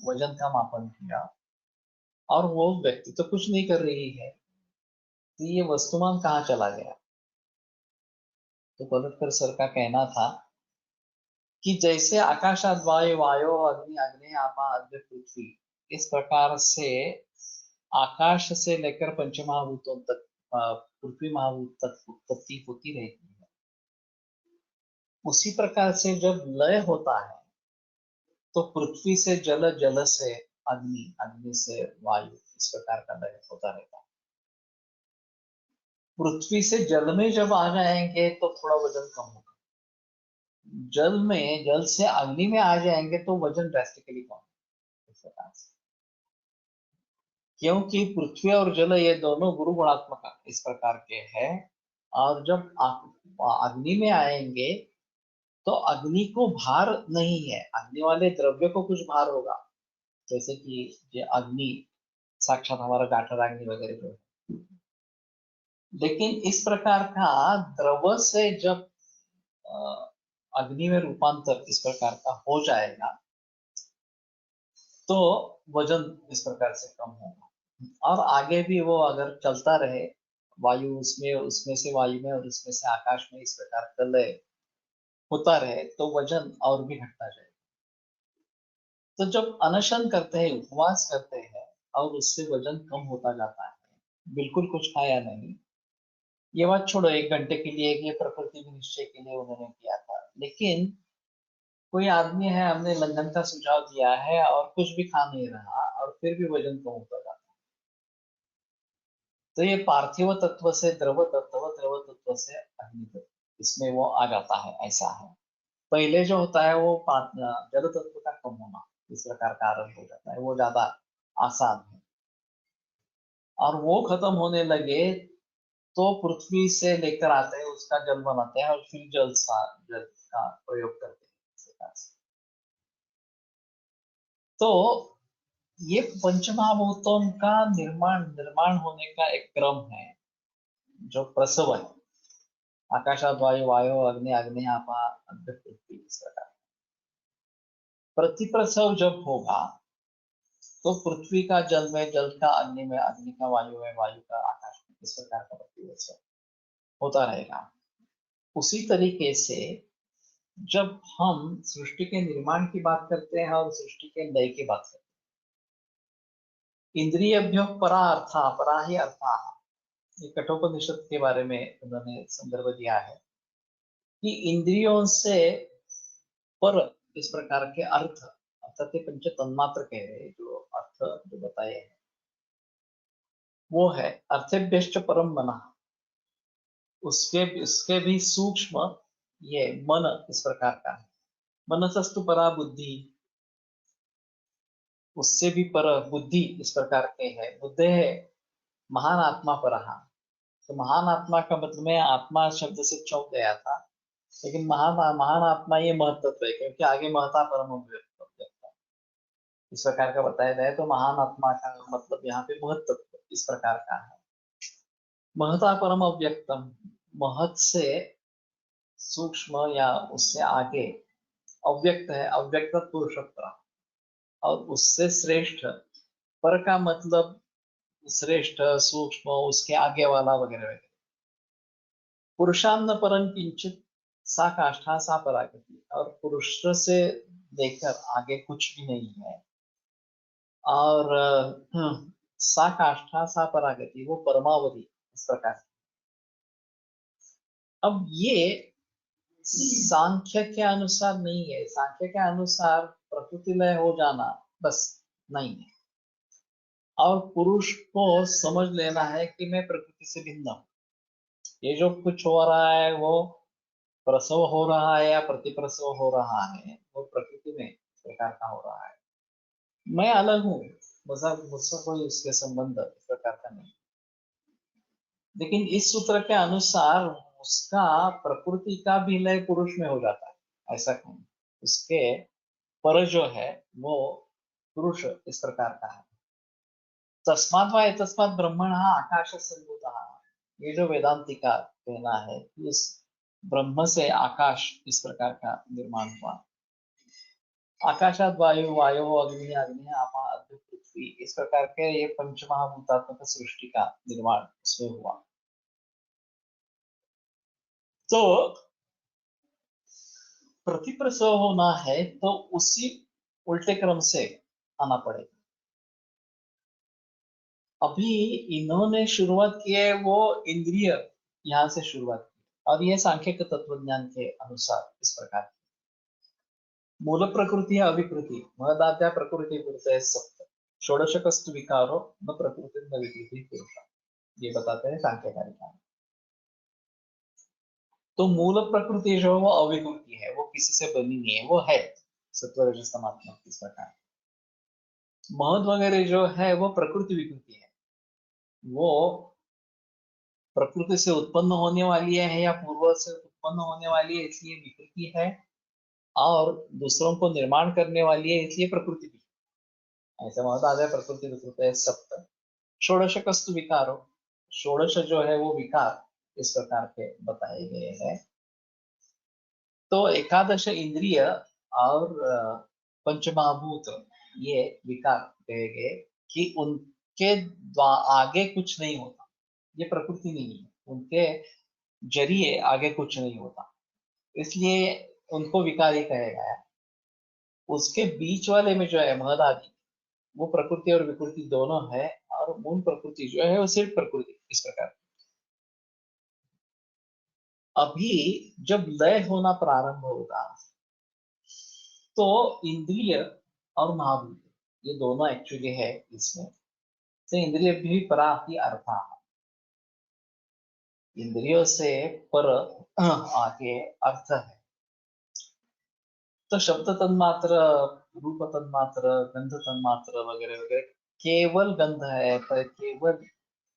S2: वजन का मापन किया, और वो व्यक्ति तो कुछ नहीं कर रही है, तो ये वस्तुमान कहाँ चला गया। तो पलटकर सर का कहना था कि जैसे आकाशात वायु वायो अग्नि अग्नि आपा अग्नि पृथ्वी, इस प्रकार से आकाश से लेकर पंचमहाभूतों तक पृथ्वी महाभूत तक उत्पत्ति होती रहती है, उसी प्रकार से जब लय होता है तो पृथ्वी से जल, जल से अग्नि, अग्नि से वायु, इस प्रकार का लय होता रहता है। पृथ्वी से जल में जब आ जाएंगे तो थोड़ा वजन कम होगा, जल में, जल से अग्नि में आ जाएंगे तो वजन ड्रेस्टिकली कम होगा इस प्रकार से। क्योंकि पृथ्वी और जल ये दोनों गुरु गुणात्मक इस प्रकार के हैं, और जब अग्नि में आएंगे तो अग्नि को भार नहीं है, अग्नि वाले द्रव्य को कुछ भार होगा, जैसे कि ये अग्नि साक्षात हमारा गाठराग्नि वगैरह जो है। लेकिन इस प्रकार का द्रव से जब अग्नि में रूपांतर इस प्रकार का हो जाएगा तो वजन इस प्रकार से कम होगा, और आगे भी वो अगर चलता रहे, वायु उसमें, उसमें से वायु में और उसमें से आकाश में, इस प्रकार का लय होता रहे तो वजन और भी घटता जाए। तो जब अनशन करते हैं, उपवास करते हैं, और उससे वजन कम होता जाता है, बिल्कुल कुछ खाया नहीं, ये बात छोड़ो 1 घंटे के लिए, ये प्रकृति के निश्चय के लिए उन्होंने किया था, लेकिन कोई आदमी है, हमने लंदन का सुझाव दिया है और कुछ भी खा नहीं रहा और फिर भी वजन कम होता जाता है, तो ये पार्थिव तत्व से द्रव तत्व, द्रव तत्व से अग्नि तत्व, इसमें वो आ जाता है, ऐसा है। पहले जो होता है वो जल तत्व का कम होना इस प्रकार का आरंभ हो जाता है, वो ज्यादा आसान है, और वो खत्म होने लगे तो पृथ्वी से लेकर आते हैं, उसका जल बनाते हैं और फिर जल का प्रयोग करते हैं इस प्रकार से। तो ये पंचमहाभूतों का निर्माण निर्माण होने का एक क्रम है, जो प्रसव है, आकाशात वायु वायु अग्नि अग्नि आपा अग्नि पृथ्वी, इस प्रकार प्रतिप्रसव जब होगा तो पृथ्वी का जल में, जल का अग्नि में, अग्नि का वायु में, वायु का आकाश में, इस प्रकार का प्रतिप्रसव होता रहेगा। उसी तरीके से जब हम सृष्टि के निर्माण की बात करते हैं और सृष्टि के लय की बात करते हैं, इंद्रियभ्यो परा अर्था, परा ही अर्था, ये कठोपनिषद के बारे में उन्होंने संदर्भ दिया है कि इंद्रियों से पर इस प्रकार के अर्थ, अर्थात ये पंच तन्मात्र कह रहे हैं, जो अर्थ जो बताए हैं वो है अर्थेभ्यश्च परम मन, उसके भी सूक्ष्म ये मन इस प्रकार का है। मनसस्तु परा बुद्धि, उससे भी पर बुद्धि इस प्रकार के है। बुद्धे है महान आत्मा परहा, तो महान आत्मा का मतलब में आत्मा शब्द से चौंक गया था, लेकिन महान महान आत्मा ये महत्व है, क्योंकि आगे महता परम अव्यक्त, इस प्रकार का बताया जाए तो महान आत्मा का मतलब यहाँ पे महत्व इस प्रकार का है। महता परम अव्यक्तम, महत से सूक्ष्म या उससे आगे अव्यक्त है, अव्यक्त पुरुषोत्तम, और उससे श्रेष्ठ, पर का मतलब श्रेष्ठ, सूक्ष्म, उसके आगे वाला वगैरह वगैरह। पुरुषान्न परम किंचित सा काष्ठा सा परागति, और पुरुष से लेकर आगे कुछ भी नहीं है। और सा काष्ठा सा परागति, वो परमावधि इस प्रकार। अब ये सांख्य के अनुसार नहीं है, सांख्य के अनुसार प्रकृति लय हो जाना बस नहीं है, और पुरुष को समझ लेना है कि मैं प्रकृति से भिन्न हूं। ये जो कुछ हो रहा है वो प्रसव हो रहा है या प्रतिप्रसव हो रहा है, वो प्रकृति में इस प्रकार का हो रहा है। मैं अलग हूँ, मुझसे कोई उसके संबंध इस प्रकार का नहीं। लेकिन इस सूत्र के अनुसार उसका प्रकृति का भी लय पुरुष में हो जाता है, ऐसा क्यों? उसके पर जो है वो पुरुष इस प्रकार का है। तस्मात् वा एतस्मात् ब्रह्मणः आकाश संभूतः, ये जो वेदांति का कहना है कि इस ब्रह्म से आकाश इस प्रकार का निर्माण हुआ। आकाशात वायु, वायु अग्नि, अग्नि आपा, अद्य पृथ्वी, इस प्रकार के ये पंचमहाभूतात्मक सृष्टि का निर्माण उसमें हुआ। तो प्रतिप्रसव होना है तो उसी उल्टे क्रम से आना पड़ेगा। अभी इन्होंने शुरुआत की है वो इंद्रिय यहाँ से शुरुआत की, और ये सांख्यिक तत्वज्ञान के अनुसार इस प्रकार मूल प्रकृति है अविकृति, महदाद्या प्रकृति वृत्तय सप्त, षोडशकस्तु विकारो न प्रकृति न विकृति पुरुषा, ये बताते हैं सांख्यकारिका। तो मूल प्रकृति जो है वो अविकृति है, वो किसी से बनी नहीं है, वो है सत्वरजस्तमात्मक इस प्रकार। महद वगैरह जो है वो प्रकृति विकृति है, वो प्रकृति से उत्पन्न होने वाली है या पूर्व से उत्पन्न होने वाली है, इसलिए विकृति है, और दूसरों को निर्माण करने वाली है, इसलिए प्रकृति भी। ऐसा महत आ जाए प्रकृति विकृत है सप्त। षोडशकस्तु विकारो, षोडश जो है वो विकार इस प्रकार के बताए गए हैं। तो एकादश इंद्रिय और पंचमहाभूत ये विकार कहे गए कि उनके आगे कुछ नहीं होता, ये प्रकृति नहीं है, उनके जरिए आगे कुछ नहीं होता, इसलिए उनको विकार ही कहा गया है। उसके बीच वाले में जो है महद आदि, वो प्रकृति और विकृति दोनों है, और मूल प्रकृति जो है वो सिर्फ प्रकृति इस प्रकार। अभी जब लय होना प्रारंभ होगा तो इंद्रिय और महाभूत ये दोनों एक्चुअली है इसमें से, इंद्रिय भी परा ही अर्था, इंद्रियों से पर आगे अर्थ है। तो शब्द तन्मात्र, रूप तन्मात्र, गंध तन्मात्र वगैरह वगैरह केवल गंध है, पर केवल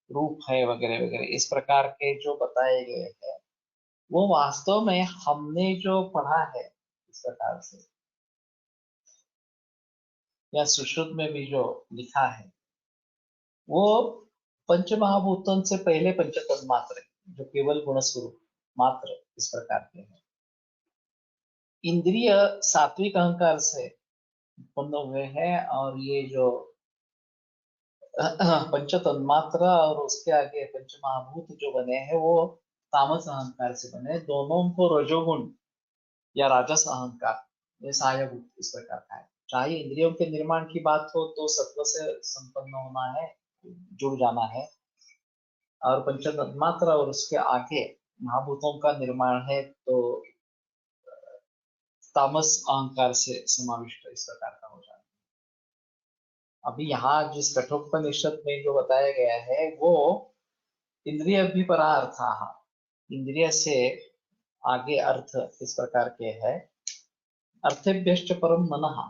S2: रूप है वगैरह वगैरह, इस प्रकार के जो बताए गए हैं वो वास्तव में हमने जो पढ़ा है इस प्रकार से, या सुश्रुत में भी जो लिखा है, वो पंच महाभूतों से पहले पंच तन्मात्र जो केवल गुण स्वरूप मात्र इस प्रकार के हैं। इंद्रिय सात्विक अहंकार से उत्पन्न हुए हैं, और ये जो पंच तन्मात्र और उसके आगे पंच महाभूत जो बने हैं वो तामस अहंकार से बने, दोनों को रजोगुण या राजस अहंकार ये सहायभूत इस प्रकार का है। चाहे इंद्रियों के निर्माण की बात हो तो सत्व से संपन्न होना है, जुड़ जाना है, और पंच तन्मात्र और उसके आगे महाभूतों का निर्माण है तो तामस अहंकार से समाविष्ट इस प्रकार का हो जाता है। अभी यहाँ जिस कठोपनिषद में जो बताया गया है वो इंद्रिय भी परा अर्था, इंद्रिय से आगे अर्थ इस प्रकार के है। अर्थेभ्यश्च परम मनः,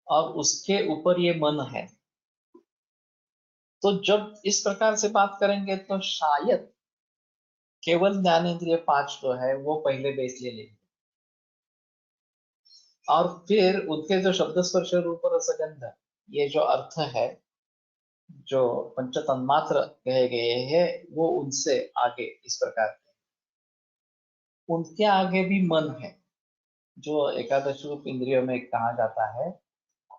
S2: और उसके ऊपर ये मन है। तो जब इस प्रकार से बात करेंगे तो शायद केवल ज्ञानेंद्रिय 5 जो है वो पहले बेस ले लेंगे, और फिर उनके जो शब्द स्पर्श रूप रसगंध, ये जो अर्थ है, जो पंच तन्मात्र कहे गए हैं, वो उनसे आगे इस प्रकार के, उनके आगे भी मन है, जो एकादश रूप इंद्रियों में कहा जाता है।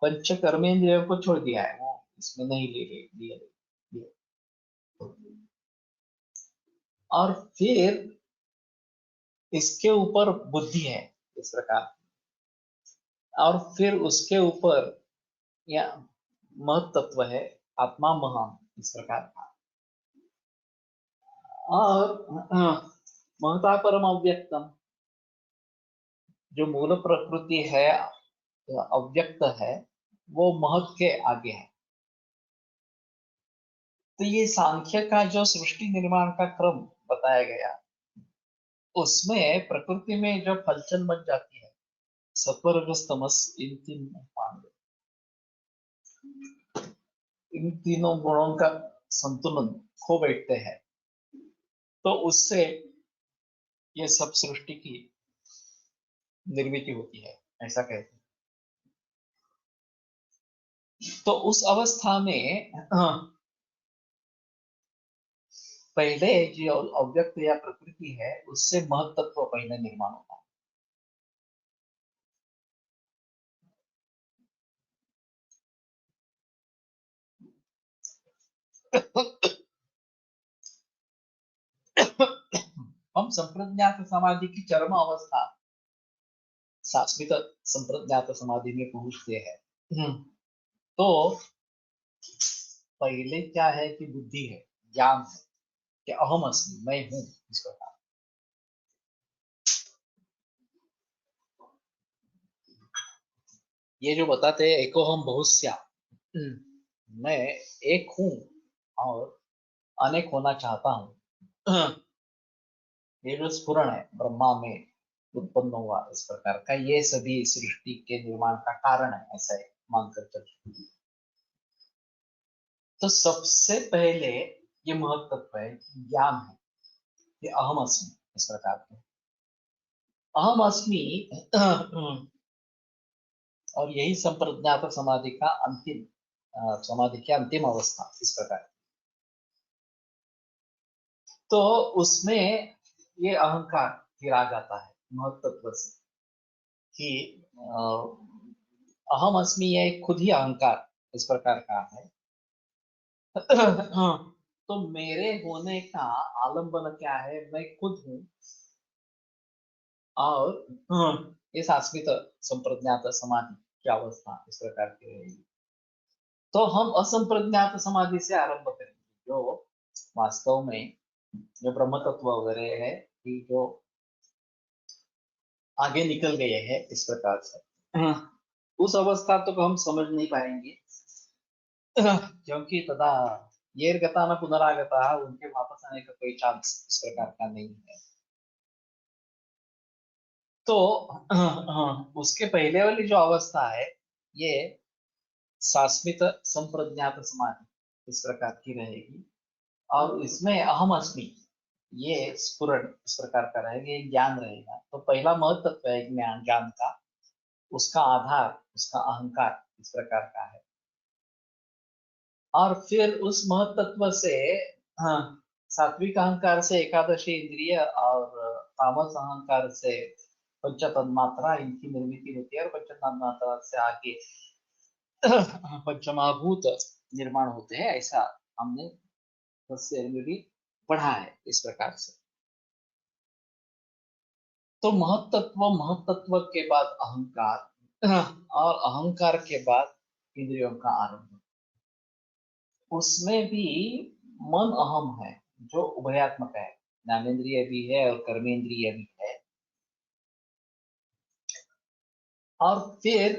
S2: पंच कर्मेंद्रियों को छोड़ दिया है, वो इसमें नहीं लिए। और फिर इसके ऊपर बुद्धि है इस प्रकार, और फिर उसके ऊपर या महत तत्व है, आत्मा महान इस प्रकार का। और महता परम अव्यक्तम, जो मूल प्रकृति है, अव्यक्त है, वो महत के आगे है। तो ये सांख्य का जो सृष्टि निर्माण का क्रम बताया गया, उसमें प्रकृति में जो हलचल मच जाती है, सत्वरजस तमस, इन तीन पांडव, इन तीनों गुणों का संतुलन खो बैठते हैं, तो उससे ये सब सृष्टि की निर्मिति होती है, ऐसा कहते हैं। तो उस अवस्था में पहले जो अव्यक्त या प्रकृति है, उससे महत्त्व पहले निर्माण होता है। हम संप्रज्ञात समाधि की चरम अवस्था शाश्वत संप्रज्ञात समाधि में पहुंचते हैं। तो पहले क्या है कि बुद्धि है, ज्ञान है कि अहम अस्मि, मैं हूं इस प्रकार। ये जो बताते हैं एको हम बहुस्या, मैं एक हूं और अनेक होना चाहता हूं, ये जो स्फुरण है ब्रह्मा में उत्पन्न हुआ इस प्रकार का, ये सभी सृष्टि के निर्माण का कारण है, ऐसा मानकर चलते। तो सबसे पहले ये महत्व है कि ज्ञान है कि अहम अस्मि इस प्रकार के, अहम अस्मि। और यही संप्रज्ञात समाधि का अंतिम, समाधि की अंतिम अवस्था इस प्रकार। तो उसमें ये अहंकार गिरा जाता है महत्व से, कि अहम अस्मि, ये खुद ही अहंकार इस प्रकार का है। तो मेरे होने का आलंबन क्या है, मैं खुद हूं। और इस आस्मित संप्रज्ञात समाधि की अवस्था इस प्रकार की रहेगी। तो हम असंप्रज्ञात समाधि से आरंभ करेंगे, जो वास्तव में जो ब्रह्म तत्व वगैरह है, कि जो आगे निकल गए हैं इस प्रकार से, उस अवस्था तक हम समझ नहीं पाएंगे, क्योंकि तदा येर गता न पुनरागता, उनके वापस आने का कोई चांस इस प्रकार का नहीं है। तो उसके पहले वाली जो अवस्था है, ये शाश्वत संप्रज्ञात समाधि इस प्रकार की रहेगी। और इसमें अहम अस्मि, ये स्फुरण इस प्रकार का रहेगा, ये ज्ञान रहेगा। तो पहला महत्व है ज्ञान, ज्ञान का, उसका आधार उसका अहंकार इस प्रकार का है। और फिर उस महत्त्व से, हाँ, सात्विक अहंकार से एकादशी इंद्रिय, और तामस अहंकार से पंच तन्मात्रा, इनकी निर्मिति होती है, और पंच तन्मात्रा से आगे पंचमाभूत निर्माण होते हैं, ऐसा हमने तस्वीर में भी पढ़ा है इस प्रकार से। तो महत्त्व के बाद अहंकार, और अहंकार के बाद इंद्रियों का आरंभ। उसमें भी मन अहम है, जो उभयात्मक है, ज्ञानेन्द्रिय भी है और कर्मेंद्रिय भी है। और फिर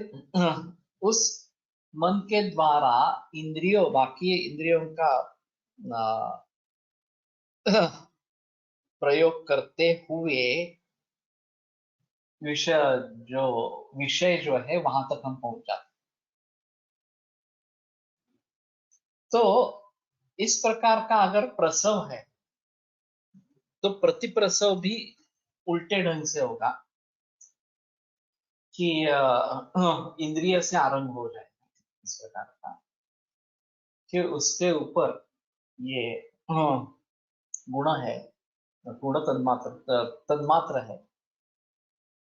S2: उस मन के द्वारा इंद्रियों, बाकी इंद्रियों का प्रयोग करते हुए विषय जो है वहां तक हम पहुंच जाते। तो इस प्रकार का अगर प्रसव है, तो प्रतिप्रसव भी उल्टे ढंग से होगा। कि इंद्रिय से आरंभ हो जाए इस प्रकार का, कि उसके ऊपर ये गुण है, गुण तन्मात्र, तन्मात्र है,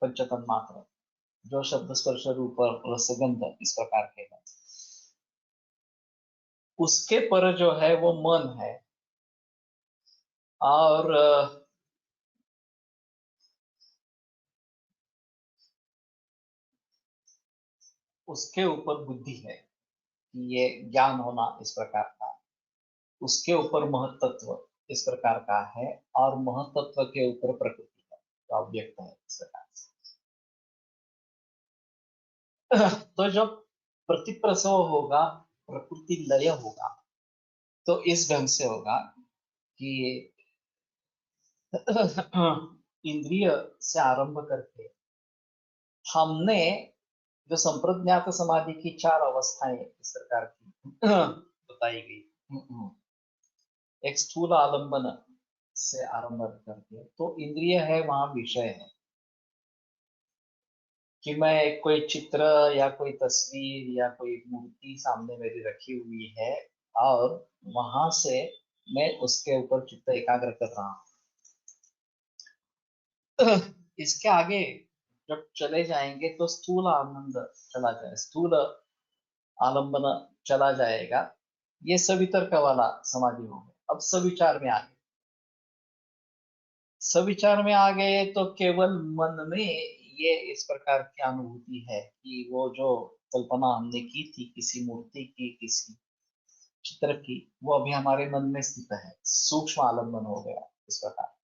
S2: पंच तन्मात्र, जो शब्द स्पर्श रूप रसगंध इस प्रकार के हैं, उसके पर जो है वो मन है। और उसके ऊपर बुद्धि है, कि ये ज्ञान होना इस प्रकार का, उसके ऊपर महतत्व इस प्रकार का है, और महतत्व के ऊपर प्रकृति है, तो अव्यक्त है इस प्रकार से। तो जब प्रतिप्रसव होगा, प्रकृति लय होगा, तो इस ढंग से होगा कि इंद्रिय से आरंभ करके हमने जो संप्रज्ञात समाधि की 4 अवस्थाएं इस प्रकार की बताई गई, एक स्थूल आलंबन से आरंभ करके, तो इंद्रिय है वहां विषय है, कि मैं कोई चित्र या कोई तस्वीर या कोई मूर्ति सामने मेरी रखी हुई है, और वहां से मैं उसके ऊपर चित्त एकाग्र कर रहा हूं। इसके आगे जब चले जाएंगे तो स्थूल आनंद चला जाए, स्थूल आलंबन चला जाएगा, ये सवितर्क वाला समाधि हो गया। अब सविचार में आ गए, सविचार में आ गए तो केवल मन में ये इस प्रकार की अनुभूति है कि वो जो कल्पना हमने की थी किसी मूर्ति की, किसी चित्र की, वो अभी हमारे मन में स्थित है, सूक्ष्म आलंबन हो गया इस प्रकार।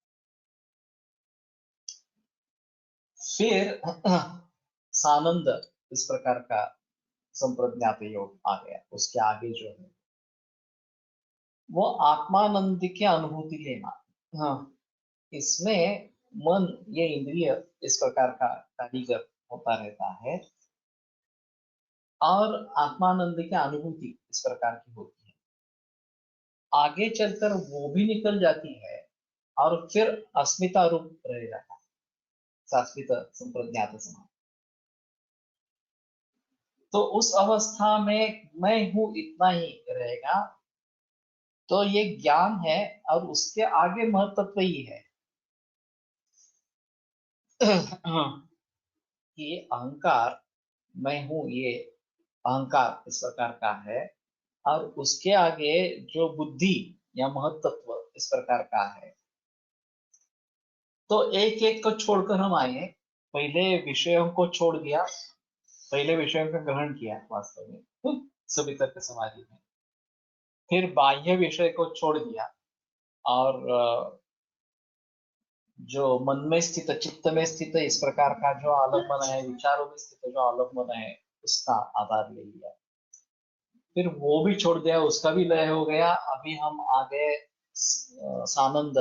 S2: फिर सानंद इस प्रकार का संप्रज्ञात योग आ गया, उसके आगे जो है वो आत्मानंद की अनुभूति लेना। हाँ, इसमें मन, ये इंद्रिय इस प्रकार का कारीगर होता रहता है, और आत्मानंद की अनुभूति इस प्रकार की होती है। आगे चलकर वो भी निकल जाती है, और फिर अस्मिता रूप रह जाता है, शाश्वत संप्रज्ञात समाधि। तो उस अवस्था में मैं हूं इतना ही रहेगा, तो ये ज्ञान है, और उसके आगे महत्व ही है। ये अहंकार, मैं हूं, ये अहंकार इस प्रकार का है, और उसके आगे जो बुद्धि या महत्त्व इस प्रकार का है। तो एक एक को छोड़कर हम आए, पहले विषयों को छोड़ दिया, पहले विषयों का ग्रहण किया वास्तव में सभी तर्क समाधि में, फिर बाह्य विषय को छोड़ दिया, और जो मन में स्थित, चित्त में स्थित इस प्रकार का जो आलम्बन है, विचारों में स्थित जो आलम्बन है, उसका आधार ले लिया, फिर वो भी छोड़ दिया, उसका भी लय हो गया। अभी हम आ गए सानंद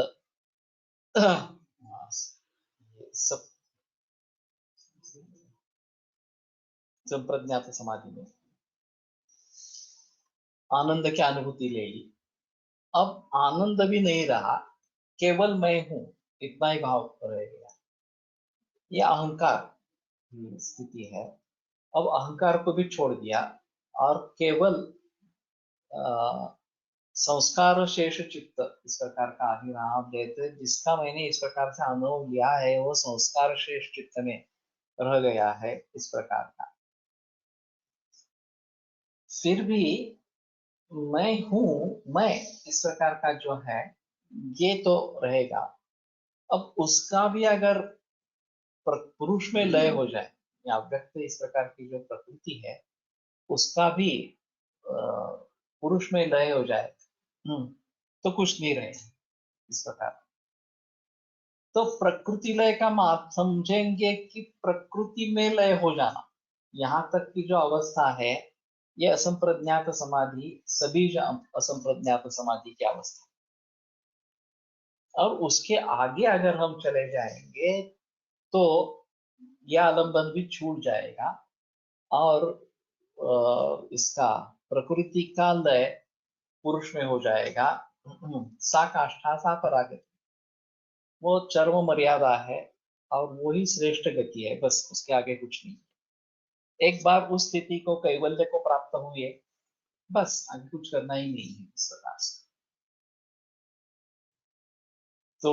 S2: सब संप्रज्ञात समाधि में आनंद की अनुभूति ले ली। अब आनंद भी नहीं रहा, केवल मैं हूं इतना ही भाव रह गया, ये अहंकार की स्थिति है। अब अहंकार को भी छोड़ दिया, और केवल संस्कार शेष चित्त इस प्रकार का आदि नाम देते, जिसका मैंने इस प्रकार से अनुभव लिया है, वो संस्कार शेष चित्त में रह गया है इस प्रकार का। फिर भी मैं हूं, मैं इस प्रकार का जो है ये तो रहेगा। अब उसका भी अगर पुरुष में लय हो जाए, या व्यक्त इस प्रकार की जो प्रकृति है उसका भी पुरुष में लय हो जाए, तो कुछ नहीं रहे इस प्रकार। तो प्रकृति लय का आप समझेंगे कि प्रकृति में लय हो जाना, यहाँ तक की जो अवस्था है, ये असंप्रज्ञात समाधि, सभी जो असंप्रज्ञात समाधि की अवस्था। और उसके आगे अगर हम चले जाएंगे तो यह आलंबन भी छूट जाएगा, और इसका प्रकृति का लय पुरुष में हो जाएगा। सा काष्ठा सा परागति, वो चरम मर्यादा है, और वही श्रेष्ठ गति है, बस उसके आगे कुछ नहीं। एक बार उस स्थिति को, कैवल्य को प्राप्त हुए, बस आगे कुछ करना ही नहीं है इस प्रकार से। तो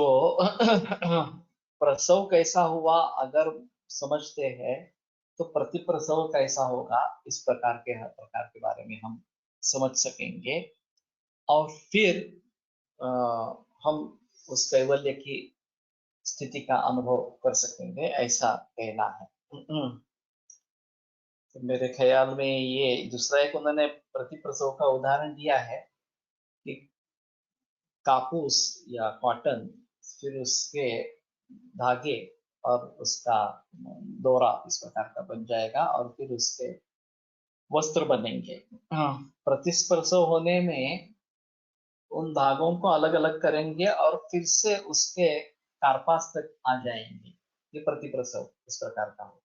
S2: प्रसव कैसा हुआ अगर समझते हैं, तो प्रतिप्रसव कैसा होगा, इस प्रकार के हर प्रकार के बारे में हम समझ सकेंगे, और फिर अ, हम उस कैवल्य की स्थिति का अनुभव कर सकेंगे, ऐसा कहना है। तो मेरे ख्याल में ये दूसरा एक उन्होंने प्रतिप्रसव का उदाहरण दिया है कि कापूस या कॉटन, फिर उसके धागे और उसका डोरा इस प्रकार का बन जाएगा, और फिर उसके वस्त्र बनेंगे। हाँ, प्रतिस्पर्शव होने में उन धागों को अलग अलग करेंगे और फिर से उसके कार्पास तक आ जाएंगे, ये प्रतिप्रसव इस प्रकार का हो।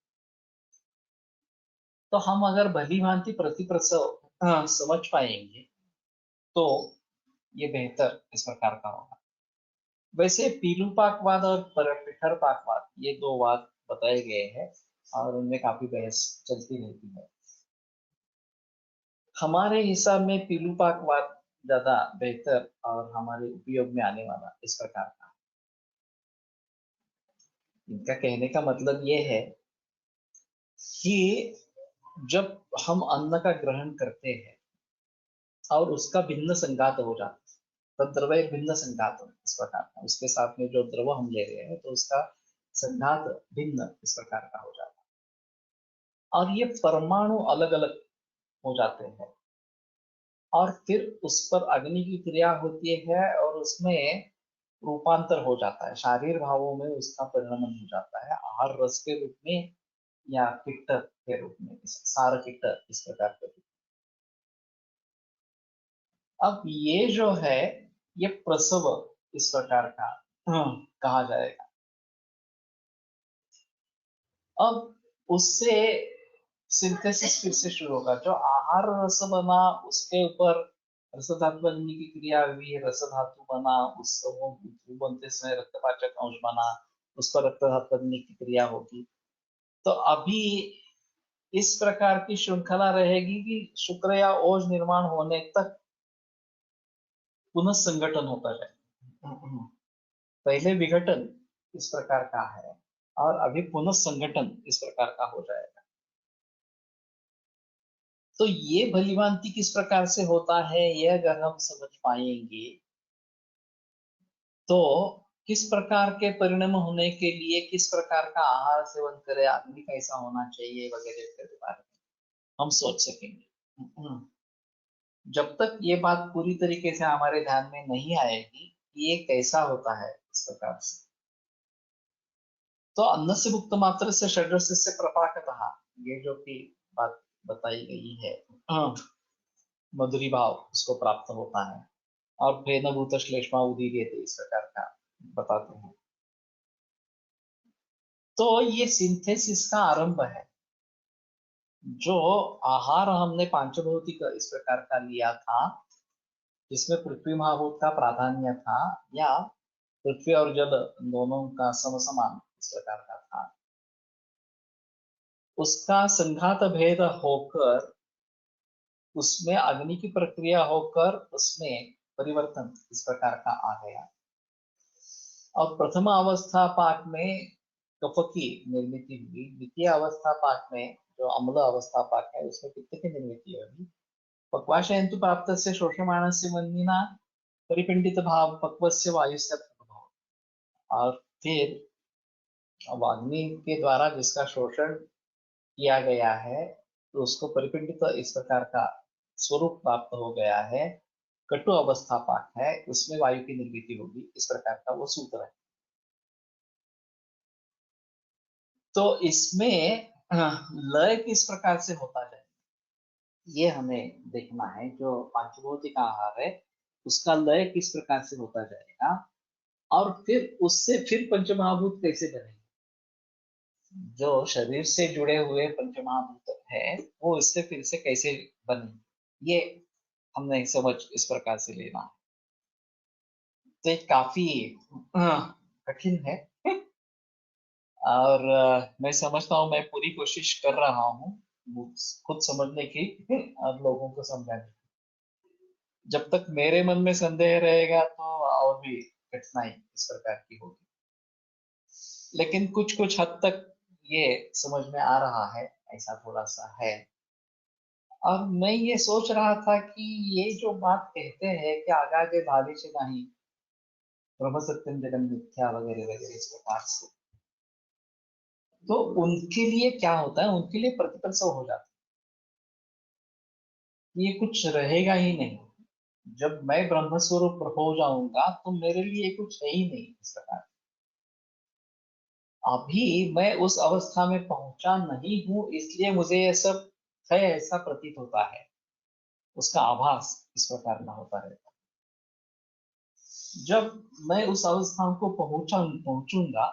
S2: तो हम अगर भली भांति प्रतिप्रसव समझ पाएंगे तो ये बेहतर इस प्रकार का होगा। वैसे पीलूपाकवाद और पिठरपाकवाद, ये दो वाद बताए गए हैं और उनमें काफी बहस चलती रहती है। हमारे हिसाब में पीलूपाकवाद ज्यादा बेहतर और हमारे उपयोग में आने वाला इस प्रकार का। इनका कहने का मतलब ये है कि जब हम अन्न का ग्रहण करते हैं और उसका भिन्न संघात हो जाता है, तब द्रव्य भिन्न संघात इस प्रकार का, उसके साथ में जो द्रव हम ले रहे हैं तो उसका संघात भिन्न इस प्रकार का हो जाता है, और ये परमाणु अलग अलग हो जाते हैं, और फिर उस पर अग्नि की क्रिया होती है और उसमें रूपांतर हो जाता है, शारीर भावों में उसका परिणमन हो जाता है, आहार रस के रूप में या किट्टर के रूप में, सार किट्टर इस प्रकार के। अब ये जो है, ये प्रसव इस प्रकार का कहा जाएगा। अब उससे सिंथेसिस फिर से शुरू होगा, जो आहार रस बना उसके ऊपर रस धातु बनने की क्रिया हुई, रस धातु बना, उसको वो बनते समय रक्तपाचक अंश बना, उस पर रक्त धातु बनने की क्रिया होगी। तो अभी इस प्रकार की श्रृंखला रहेगी कि शुक्र या ओज निर्माण होने तक पुनः संगठन होता जाए। पहले विघटन इस प्रकार का है और अभी पुनः संगठन इस प्रकार का हो जाएगा। तो ये भलीभांति किस प्रकार से होता है, ये अगर हम समझ पाएंगे तो किस प्रकार के परिणाम होने के लिए किस प्रकार का आहार सेवन करे, आदमी कैसा होना चाहिए वगैरह के बारे में हम सोच सकेंगे। जब तक ये बात पूरी तरीके से हमारे ध्यान में नहीं आएगी कि ये कैसा होता है इस प्रकार से, तो अन्न से मुक्त मात्र से षड्रस से प्रपाकतः, ये जो कि बात बताई गई है, मधुरी भाव उसको प्राप्त होता है, और फेनभूत श्लेष्मा उदीर्यते इस प्रकार का बताते हैं। तो ये सिंथेसिस का आरंभ है। जो आहार हमने पांचभौतिक इस प्रकार का लिया था, जिसमें पृथ्वी महाभूत का प्राधान्य था, या पृथ्वी और जल दोनों का समसमान इस प्रकार का था, उसका संघात भेद होकर उसमें अग्नि की प्रक्रिया होकर उसमें परिवर्तन इस प्रकार का आ गया, और प्रथम अवस्था पाक में कफ की निर्मित हुई, द्वितीय अवस्था पाक में जो अम्ल अवस्था पाक है उसमें पित्त की निर्मित हुई, पक्वाशयंतु प्राप्त से शोषमाण से वन्यना परिपिंडित भाव पक्व से वायु से प्रभाव, और फिर अग्नि के द्वारा जिसका शोषण किया गया है तो उसको परिपिंडित इस प्रकार का स्वरूप प्राप्त हो गया है, कटु अवस्था पाक है, उसमें वायु की निर्मित होगी, इस प्रकार का वो सूत्र है। तो इसमें लय किस प्रकार से होता जाए, ये हमें देखना है। जो पांचभौतिक आहार है उसका लय किस प्रकार से होता जाएगा, और फिर उससे फिर पंचमहाभूत कैसे बनेंगे। जो शरीर से जुड़े हुए पंचमहाभूत है वो इससे फिर से कैसे बनेंगे, ये हमने समझ इस प्रकार से लेना है। तो ये काफी कठिन है और मैं समझता हूँ, मैं पूरी कोशिश कर रहा हूँ खुद समझने की और लोगों को समझाने की। जब तक मेरे मन में संदेह रहेगा तो और भी कठिनाई इस प्रकार की होगी। लेकिन कुछ कुछ हद तक ये समझ में आ रहा है, ऐसा थोड़ा सा है। और मैं ये सोच रहा था कि ये जो बात कहते हैं कि आगागे भाविष्य नहीं, ब्रह्म सत्यम जगन मिथ्या वगैरह वगैरह इस प्रकार से, तो उनके लिए क्या होता है, उनके लिए प्रतिपल सब हो जाता है, ये कुछ रहेगा ही नहीं। जब मैं ब्रह्म स्वरूप हो जाऊंगा तो मेरे लिए कुछ है ही नहीं इस प्रकार। अभी मैं उस अवस्था में पहुंचा नहीं हूं, इसलिए मुझे ये सब है ऐसा प्रतीत होता है, उसका आभास इस प्रकार का होता रहता है। जब मैं उस अवस्था को पहुंचूंगा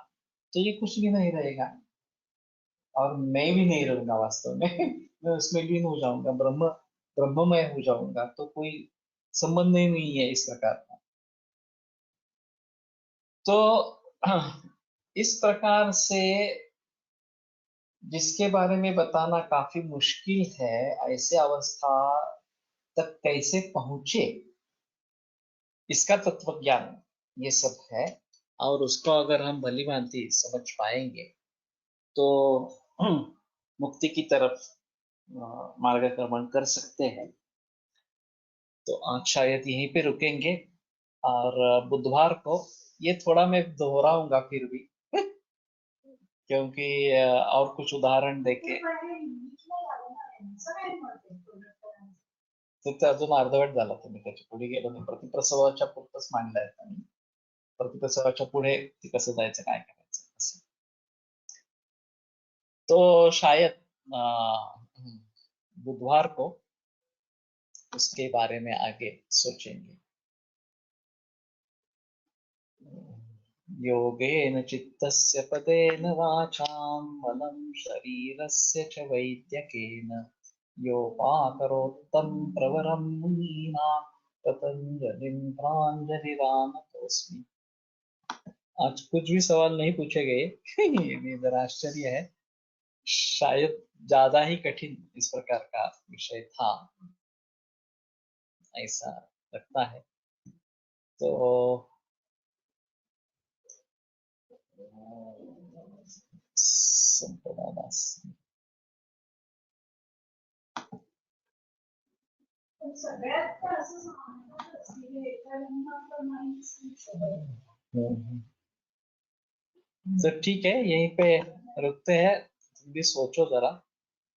S2: तो ये कुछ भी नहीं रहेगा, और मैं भी नहीं रहूंगा वास्तव में। मैं उसमें लीन हो जाऊंगा, ब्रह्ममय हो जाऊंगा, तो कोई संबंध ही नहीं है इस प्रकार का। तो इस प्रकार से जिसके बारे में बताना काफी मुश्किल है, ऐसे अवस्था तक कैसे पहुंचे, इसका तत्व ज्ञान ये सब है। और उसको अगर हम भली भांति समझ पाएंगे तो मुक्ति की तरफ मार्गक्रमण कर सकते हैं। तो आज शायद यहीं पे रुकेंगे, और बुधवार को ये थोड़ा मैं दोहराऊंगा फिर भी, क्योंकि और कुछ उदाहरण देके तिथे अजून अर्धवट झाला, तुम्ही त्याच्या पुढे गेलो नाही, प्रतिप्रसवाच्या पुरतच मांडलाय त्यांनी, प्रतिप्रसवाच्या पुढे ते कसं जायचं काय करायचं असं। तो शायद बुधवार को उसके बारे में आगे सोचेंगे। योगेन चित्तस्य पदेन वाचां बलं शरीरस्य च वैद्यकेन योपाकरोत्तं प्रवरं मुनीनां पतंजलिं प्राञ्जलिरानतोऽस्मि। आज कुछ भी सवाल नहीं पूछे गए। ये भी जरा आश्चर्य है, शायद ज्यादा ही कठिन इस प्रकार का विषय था, ऐसा लगता है। तो संपदादास तो ठीक है, यहीं पे रुकते हैं। तुम भी सोचो जरा।